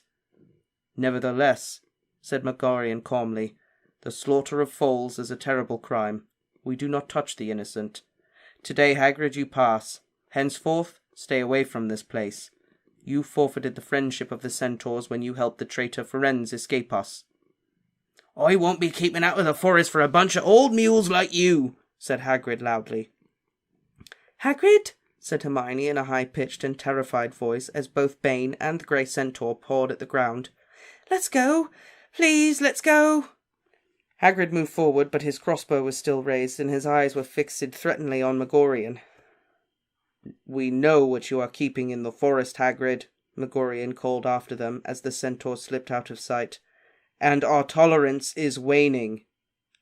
"Nevertheless," said Magorian calmly, "the slaughter of foals is a terrible crime. We do not touch the innocent. Today, Hagrid, you pass. Henceforth, stay away from this place. You forfeited the friendship of the centaurs when you helped the traitor Firenze escape us." "I won't be keeping out of the forest for a bunch of old mules like you," said Hagrid loudly. "Hagrid," said Hermione in a high-pitched and terrified voice as both Bane and the grey centaur pawed at the ground. "Let's go. Please, let's go." Hagrid moved forward, but his crossbow was still raised, and his eyes were fixed threateningly on Magorian. "We know what you are keeping in the forest, Hagrid," Magorian called after them as the centaur slipped out of sight. "And our tolerance is waning."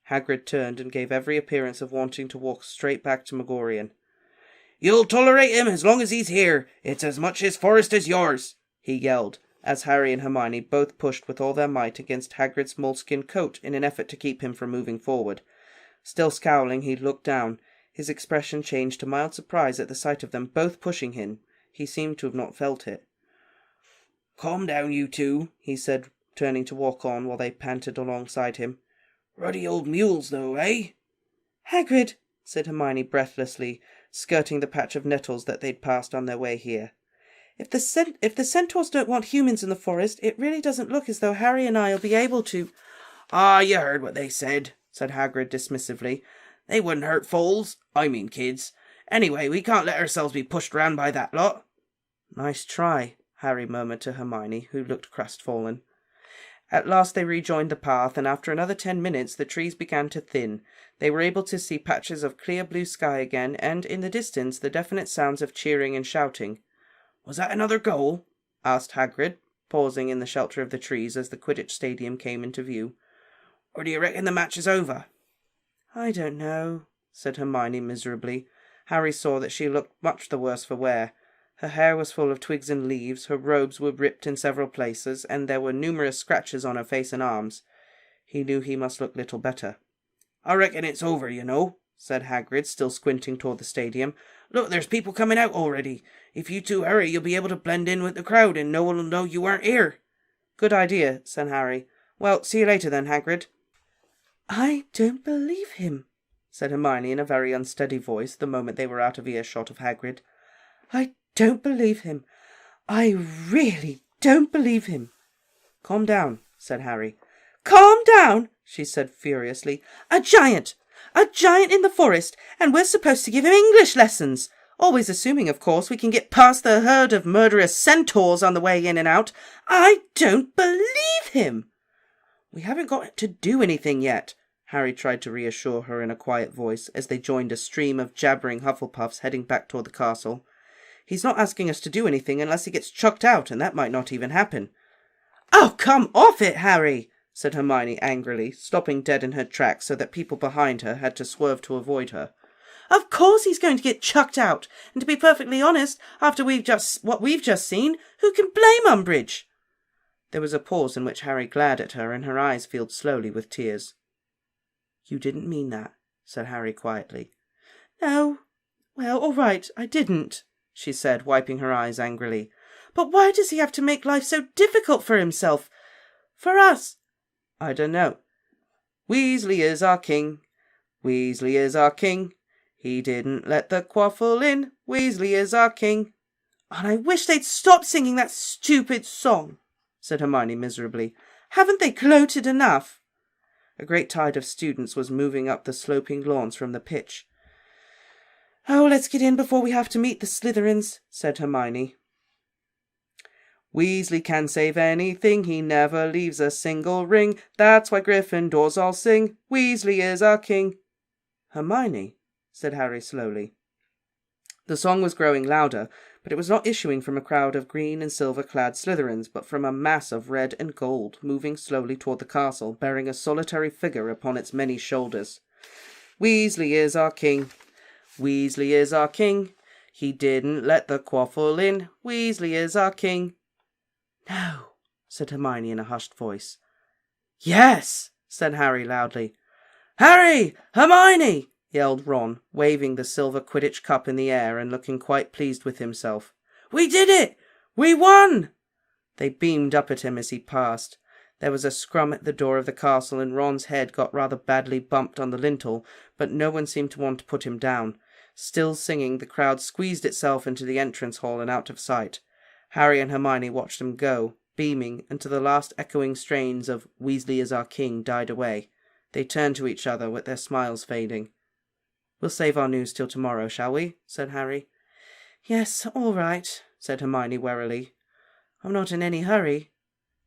Hagrid turned and gave every appearance of wanting to walk straight back to Magorian. "You'll tolerate him as long as he's here. It's as much his forest as yours," he yelled, as Harry and Hermione both pushed with all their might against Hagrid's moleskin coat in an effort to keep him from moving forward. Still scowling, he looked down. His expression changed to mild surprise at the sight of them both pushing him. He seemed to have not felt it. "Calm down, you two," he said, turning to walk on while they panted alongside him. "Ruddy old mules, though, eh?" "Hagrid," said Hermione breathlessly, skirting the patch of nettles that they'd passed on their way here. If the centaurs don't want humans in the forest, it really doesn't look as though Harry and I'll be able to—" "Ah, you heard what they said," said Hagrid dismissively. "They wouldn't hurt foals. I mean kids. Anyway, we can't let ourselves be pushed round by that lot." "Nice try," Harry murmured to Hermione, who looked crestfallen. At last they rejoined the path, and after another 10 minutes the trees began to thin. They were able to see patches of clear blue sky again, and in the distance the definite sounds of cheering and shouting. "Was that another goal?" asked Hagrid, pausing in the shelter of the trees as the Quidditch stadium came into view. "Or do you reckon the match is over?" "I don't know," said Hermione miserably. Harry saw that she looked much the worse for wear. Her hair was full of twigs and leaves, her robes were ripped in several places, and there were numerous scratches on her face and arms. He knew he must look little better. "I reckon it's over, you know," said Hagrid, still squinting toward the stadium. "Look, there's people coming out already. If you two hurry, you'll be able to blend in with the crowd, and no one will know you weren't here." "Good idea," said Harry. "Well, see you later then, Hagrid." "I don't believe him," said Hermione in a very unsteady voice the moment they were out of earshot of Hagrid. "I don't believe him. I really don't believe him." "Calm down," said Harry. "Calm down," she said furiously. A giant in the forest, and we're supposed to give him English lessons. Always assuming, of course, we can get past the herd of murderous centaurs on the way in and out. I don't believe him." "We haven't got to do anything yet," Harry tried to reassure her in a quiet voice as they joined a stream of jabbering Hufflepuffs heading back toward the castle. He's not asking us to do anything unless he gets chucked out, and that might not even happen." "Oh, come off it, Harry!" said Hermione angrily, stopping dead in her tracks so that people behind her had to swerve to avoid her. "Of course he's going to get chucked out, and to be perfectly honest, after what we've just seen, who can blame Umbridge?" There was a pause in which Harry glared at her, and her eyes filled slowly with tears. "You didn't mean that," said Harry quietly. "No. Well, all right, I didn't," she said, wiping her eyes angrily. "But why does he have to make life so difficult for himself? For us?" "I don't know. Weasley is our king. Weasley is our king. He didn't let the quaffle in. Weasley is our king." "And I wish they'd stop singing that stupid song," said Hermione miserably. "Haven't they gloated enough?" A great tide of students was moving up the sloping lawns from the pitch. "Oh, let's get in before we have to meet the Slytherins," said Hermione. "Weasley can save anything, he never leaves a single ring. That's why Gryffindors all sing, Weasley is our king." "Hermione," said Harry slowly. The song was growing louder, but it was not issuing from a crowd of green and silver-clad Slytherins, but from a mass of red and gold, moving slowly toward the castle, bearing a solitary figure upon its many shoulders. "Weasley is our king. Weasley is our king. He didn't let the quaffle in. Weasley is our king." "No," said Hermione in a hushed voice. "Yes," said Harry loudly. "Harry! Hermione!" yelled Ron, waving the silver Quidditch cup in the air and looking quite pleased with himself. "We did it! We won!" They beamed up at him as he passed. There was a scrum at the door of the castle, and Ron's head got rather badly bumped on the lintel, but no one seemed to want to put him down. Still singing, the crowd squeezed itself into the entrance hall and out of sight. Harry and Hermione watched them go, beaming, until the last echoing strains of "Weasley is our king" died away. They turned to each other, with their smiles fading. "We'll save our news till tomorrow, shall we?" said Harry. "Yes, all right," said Hermione wearily. "I'm not in any hurry."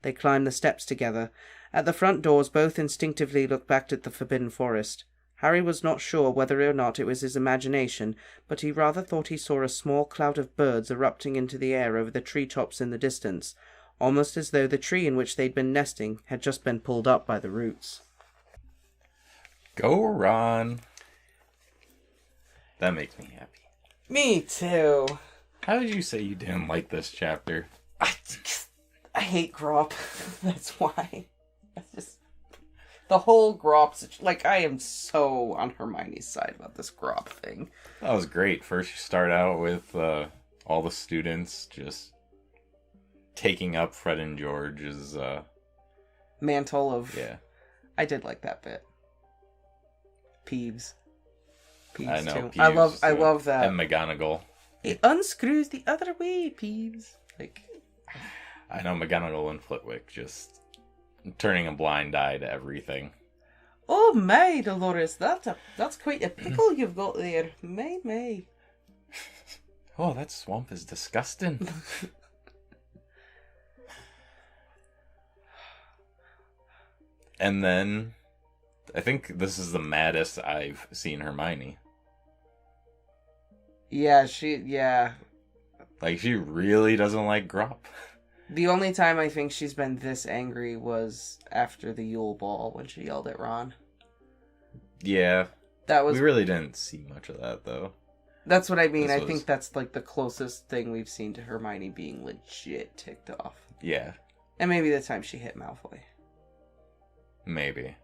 They climbed the steps together. At the front doors both instinctively looked back at the Forbidden Forest. Harry was not sure whether or not it was his imagination, but he rather thought he saw a small cloud of birds erupting into the air over the tree-tops in the distance, almost as though the tree in which they'd been nesting had just been pulled up by the roots. Go, Ron. That makes me happy. Me too. How did you say you didn't like this chapter? I hate Grawp. That's why. The whole Grawp, like, I am so on Hermione's side about this Grawp thing. That was great. First you start out with all the students just taking up Fred and George's mantle of... Yeah. I did like that bit. Peeves. I know, too. Peeves, I love that. And McGonagall. It unscrews the other way, Peeves. Like... I know McGonagall and Flitwick just turning a blind eye to everything. "Oh my, Dolores, that's quite a pickle you've got there. May. Oh, that swamp is disgusting. And then, I think this is the maddest I've seen Hermione. Yeah, yeah. Like, she really doesn't like Grawp. The only time I think she's been this angry was after the Yule Ball, when she yelled at Ron. Yeah. That was... We really didn't see much of that, though. That's what I mean. I think that's, like, the closest thing we've seen to Hermione being legit ticked off. Yeah. And maybe the time she hit Malfoy. Maybe.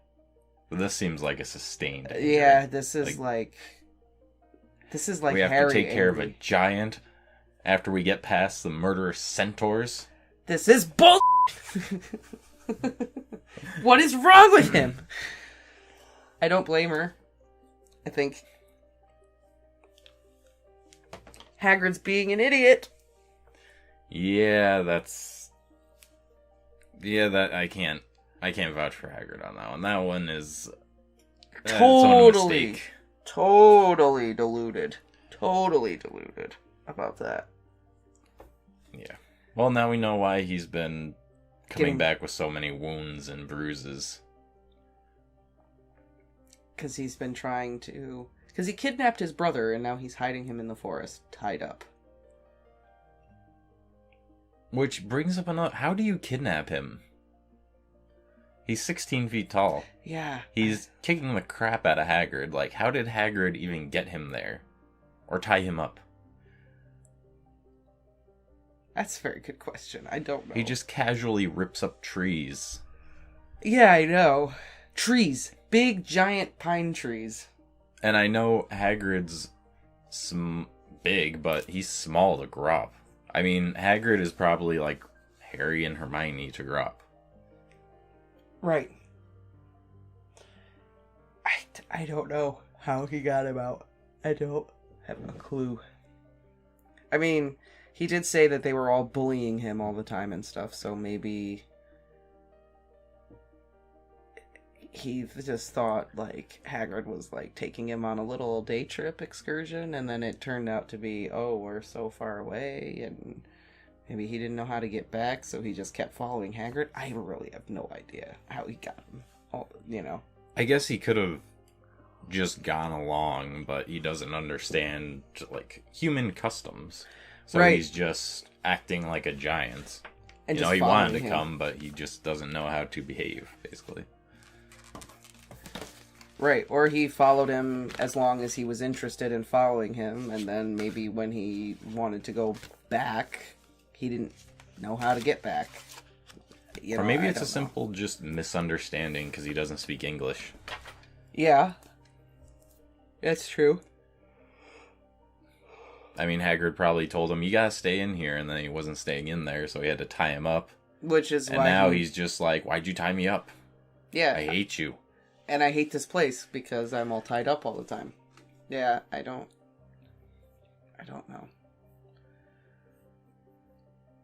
But this seems like a sustained anger. Yeah, this is like we have Harry to take care of angry. a giant after we get past the murderous centaurs. This is bull. What is wrong with him? I don't blame her. I think Hagrid's being an idiot. Yeah, that I can't vouch for Hagrid on that one. That one is totally deluded about that. Yeah. Well, now we know why he's been coming back with so many wounds and bruises. Because he's been trying to... Because he kidnapped his brother, and now he's hiding him in the forest, tied up. Which brings up another... How do you kidnap him? He's 16 feet tall. Yeah. He's kicking the crap out of Hagrid. Like, how did Hagrid even get him there? Or tie him up? That's a very good question. I don't know. He just casually rips up trees. Yeah, I know. Trees. Big, giant pine trees. And I know Hagrid's big, but he's small to Grawp. I mean, Hagrid is probably like Harry and Hermione to Grawp. Right. I don't know how he got him out. I don't have a clue. I mean, he did say that they were all bullying him all the time and stuff, so maybe he just thought, like, Hagrid was, like, taking him on a little day trip excursion, and then it turned out to be, oh, we're so far away, and maybe he didn't know how to get back, so he just kept following Hagrid. I really have no idea how he got him, you know. I guess he could have just gone along, but he doesn't understand, like, human customs. So right. He's just acting like a giant. And you know, just he wanted to him. come, but he just doesn't know how to behave, basically. Right, or he followed him as long as he was interested in following him, and then maybe when he wanted to go back, he didn't know how to get back. Or maybe it's a simple just misunderstanding because he doesn't speak English. Yeah. That's true. I mean, Hagrid probably told him, you gotta stay in here, and then he wasn't staying in there, so he had to tie him up. Which is and why now he's just like, why'd you tie me up? Yeah. I hate you. And I hate this place because I'm all tied up all the time. Yeah, I don't know.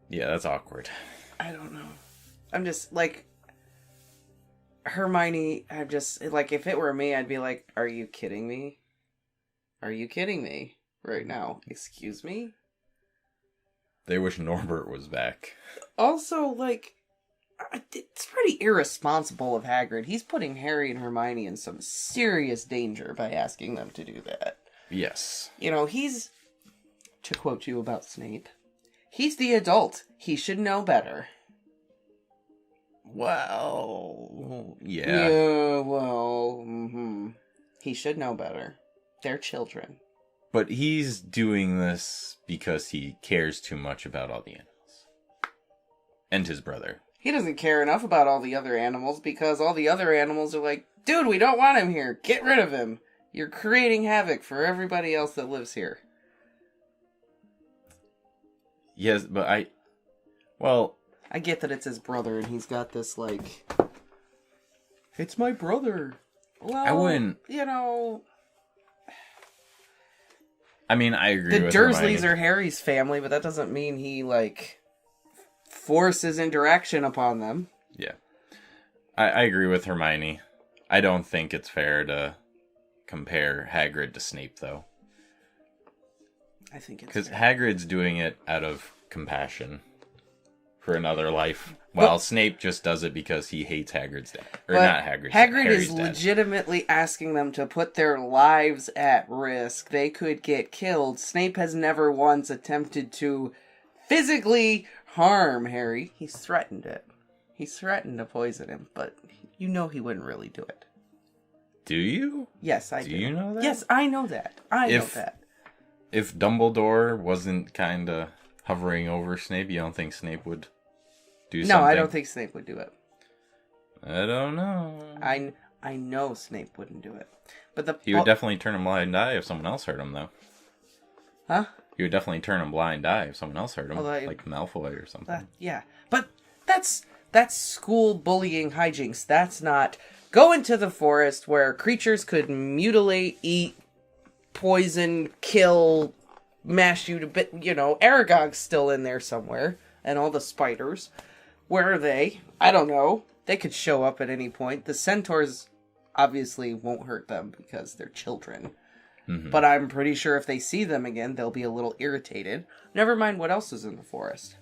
Yeah, that's awkward. I don't know. I'm just, like, Hermione, I'm just, like, if it were me, I'd be like, are you kidding me? Are you kidding me right now? Excuse me? They wish Norbert was back. Also, like, it's pretty irresponsible of Hagrid. He's putting Harry and Hermione in some serious danger by asking them to do that. Yes. You know, he's, to quote you about Snape, he's the adult. He should know better. Well, yeah. Yeah, well, he should know better. They're children. But he's doing this because he cares too much about all the animals. And his brother. He doesn't care enough about all the other animals because all the other animals are like, dude, we don't want him here. Get rid of him. You're creating havoc for everybody else that lives here. Yes, but I get that it's his brother and he's got this, like, it's my brother. Well, I wouldn't. You know, I mean, I agree with the Dursleys Hermione. are Harry's family, but that doesn't mean he, like, forces interaction upon them. Yeah. I agree with Hermione. I don't think it's fair to compare Hagrid to Snape, though. I think it's because fair. Hagrid's doing it out of compassion for another life, while Snape just does it because he hates Hagrid's dad. Or not Hagrid's dad. Hagrid Harry's is dad. legitimately asking them to put their lives at risk. They could get killed. Snape has never once attempted to physically harm Harry. He's threatened it. He's threatened to poison him, but you know he wouldn't really do it. Do you? Yes, I do. Do you know that? Yes, I know that. I know that. If Dumbledore wasn't kind of hovering over Snape, you don't think Snape would do something? No, I don't think Snape would do it. I don't know. I know Snape wouldn't do it. But he would definitely turn a blind eye if someone else hurt him, though. Huh? He would definitely turn a blind eye if someone else hurt him, Well, like Malfoy or something. Yeah, but that's school bullying hijinks. That's not go into the forest where creatures could mutilate, eat, poison, kill, mash you to bit. You know, Aragog's still in there somewhere, and all the spiders. Where are they? I don't know. They could show up at any point. The centaurs obviously won't hurt them because they're children. Mm-hmm. But I'm pretty sure if they see them again, they'll be a little irritated. Never mind what else is in the forest.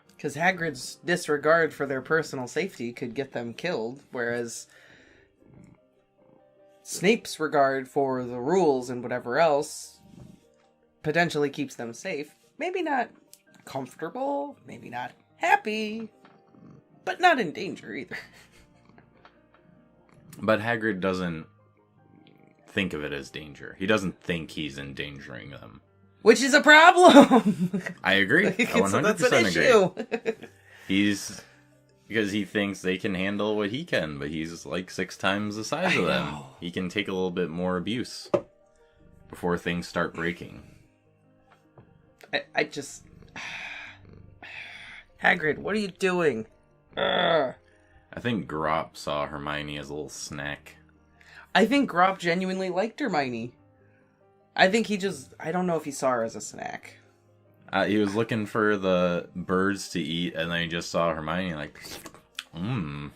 Because Hagrid's disregard for their personal safety could get them killed, whereas Snape's regard for the rules and whatever else potentially keeps them safe. Maybe not comfortable, maybe not happy, but not in danger either. But Hagrid doesn't think of it as danger. He doesn't think he's endangering them. Which is a problem! I agree. I 100% so that's an issue. Agree. Because he thinks they can handle what he can, but he's like 6 times the size of them. He can take a little bit more abuse before things start breaking. I just... Hagrid, what are you doing? Ugh. I think Grawp saw Hermione as a little snack. I think Grawp genuinely liked Hermione. I think he just... I don't know if he saw her as a snack. He was looking for the birds to eat, and then he just saw Hermione like, mmm.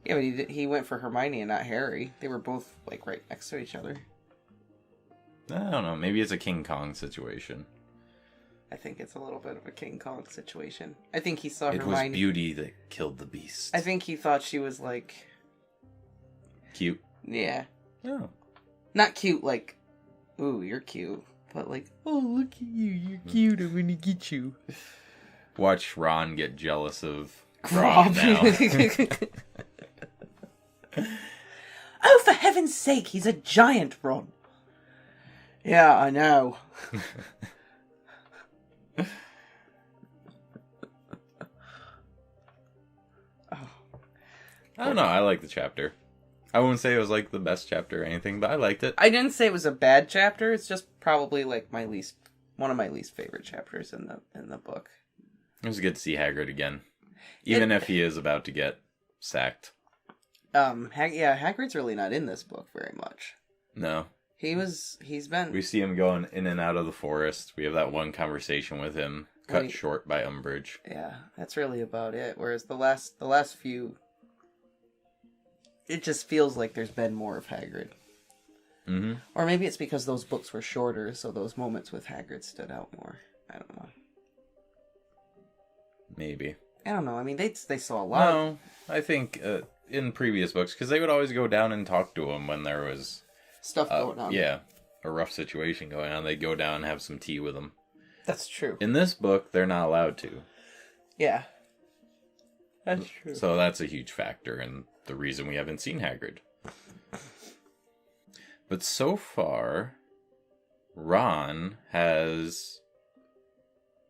Yeah, but he went for Hermione and not Harry. They were both, like, right next to each other. I don't know. Maybe it's a King Kong situation. I think it's a little bit of a King Kong situation. I think he saw It Hermione... was beauty that killed the beast. I think he thought she was, like... Cute. Yeah. Oh. Not cute, like, ooh, you're cute. But like, oh, look at you, you're cute, I'm gonna get you. Watch Ron get jealous of Grawp now. Oh, for heaven's sake, he's a giant, Ron. Yeah, I know. I don't know, I like the chapter. I wouldn't say it was like the best chapter or anything, but I liked it. I didn't say it was a bad chapter. It's just probably like one of my least favorite chapters in the book. It was good to see Hagrid again, even if he is about to get sacked. Hagrid's really not in this book very much. No, he's been. We see him going in and out of the forest. We have that one conversation with him, cut short by Umbridge. Yeah, that's really about it. Whereas the last few. It just feels like there's been more of Hagrid. Mm-hmm. Or maybe it's because those books were shorter, so those moments with Hagrid stood out more. I don't know. Maybe. I don't know. I mean, they saw a lot. No, I think in previous books, because they would always go down and talk to him when there was... Stuff going on. Yeah, a rough situation going on. They'd go down and have some tea with him. That's true. In this book, they're not allowed to. Yeah. That's true. So that's a huge factor in the reason we haven't seen Hagrid. But so far, Ron has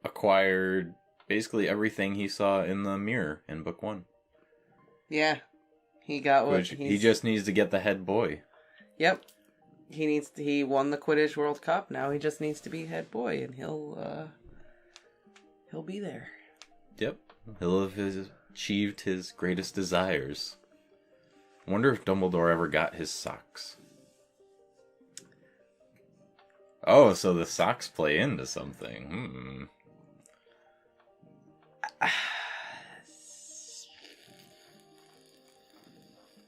acquired basically everything he saw in the mirror in book 1. Yeah. He got what he just needs to get the head boy. Yep. He won the Quidditch World Cup. Now he just needs to be head boy, and he'll be there. Yep. He'll have achieved his greatest desires. I wonder if Dumbledore ever got his socks. Oh, so the socks play into something.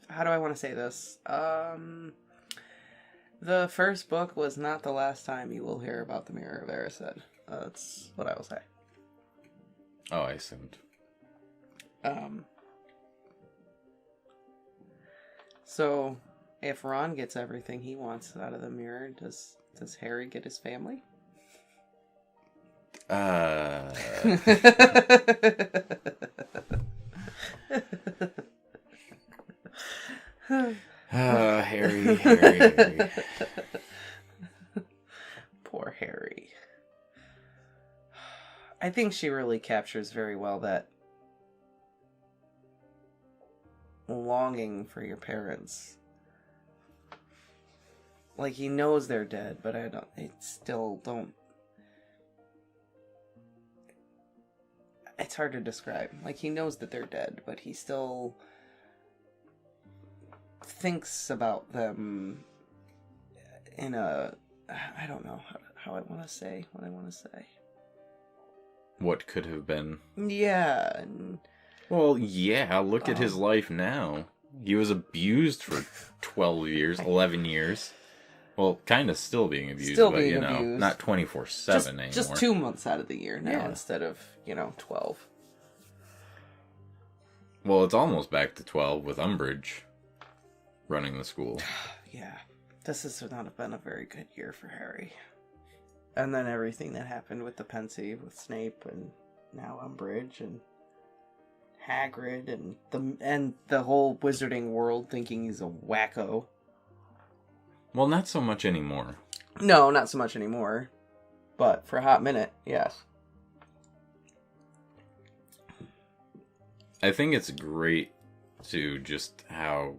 How do I want to say this? The first book was not the last time you will hear about the Mirror of Erised. That's what I will say. Oh, I assumed. So, if Ron gets everything he wants out of the mirror, does Harry get his family? Harry. Poor Harry. I think she really captures very well that longing for your parents. Like, he knows they're dead, but I still don't. It's hard to describe. Like, he knows that they're dead, but he still thinks about them in a... I don't know how I want to say what I want to say. What could have been. Yeah. Well, yeah, look at his life now. He was abused for 12 years, 11 years. Well, kind of still being abused, but, abused. Not 24/7 anymore. Just 2 months out of the year now instead of, 12. Well, it's almost back to 12 with Umbridge running the school. Yeah. This has not been a very good year for Harry. And then everything that happened with the Pensieve, with Snape, and now Umbridge and Hagrid and the whole wizarding world thinking he's a wacko. Well, not so much anymore. No, not so much anymore. But for a hot minute, yes. I think it's great to just how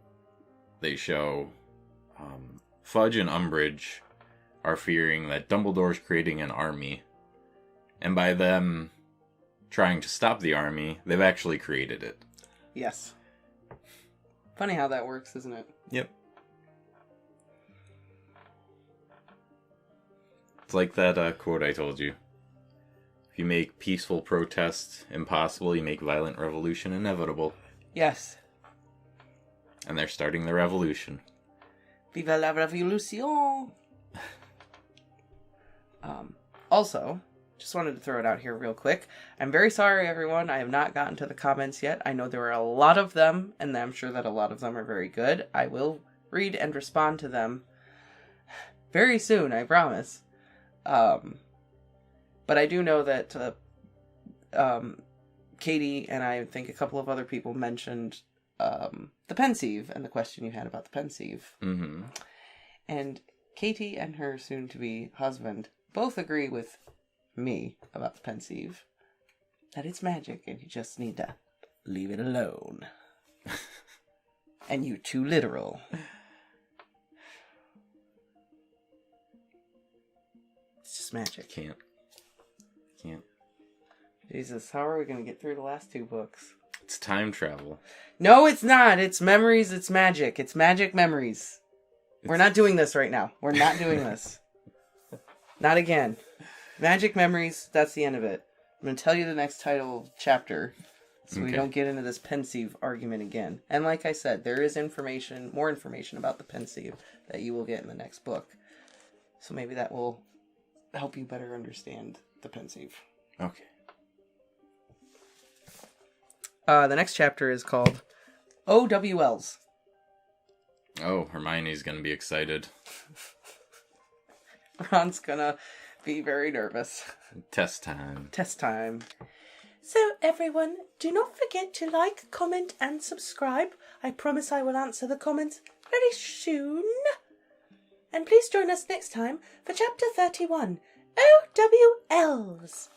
they show Fudge and Umbridge are fearing that Dumbledore's creating an army. And by them trying to stop the army, they've actually created it. Yes. Funny how that works, isn't it? Yep. It's like that quote I told you. If you make peaceful protest impossible, you make violent revolution inevitable. Yes. And they're starting the revolution. Viva la revolution! Also, just wanted to throw it out here real quick. I'm very sorry, everyone. I have not gotten to the comments yet. I know there are a lot of them, and I'm sure that a lot of them are very good. I will read and respond to them very soon, I promise. But I do know that Katie and I think a couple of other people mentioned the pensieve and the question you had about the pensieve. Mm-hmm. And Katie and her soon-to-be husband both agree with me about the pensieve. That it's magic and you just need to leave it alone. And you too literal. It's just magic. Can't. Jesus, how are we going to get through the last two books? It's time travel. No, it's not. It's memories. It's magic. It's magic memories. We're not doing this right now. We're not doing this. Not again. Magic memories, that's the end of it. I'm going to tell you the next title chapter so we don't get into this pensieve argument again. And like I said, there is more information about the pensieve that you will get in the next book. So maybe that will help you better understand the pensieve. Okay. The next chapter is called OWLs. Oh, Hermione's gonna be excited. Ron's gonna be very nervous. Test time. Test time. So, everyone, do not forget to like, comment, and subscribe. I promise I will answer the comments very soon. And please join us next time for Chapter 31, OWLs.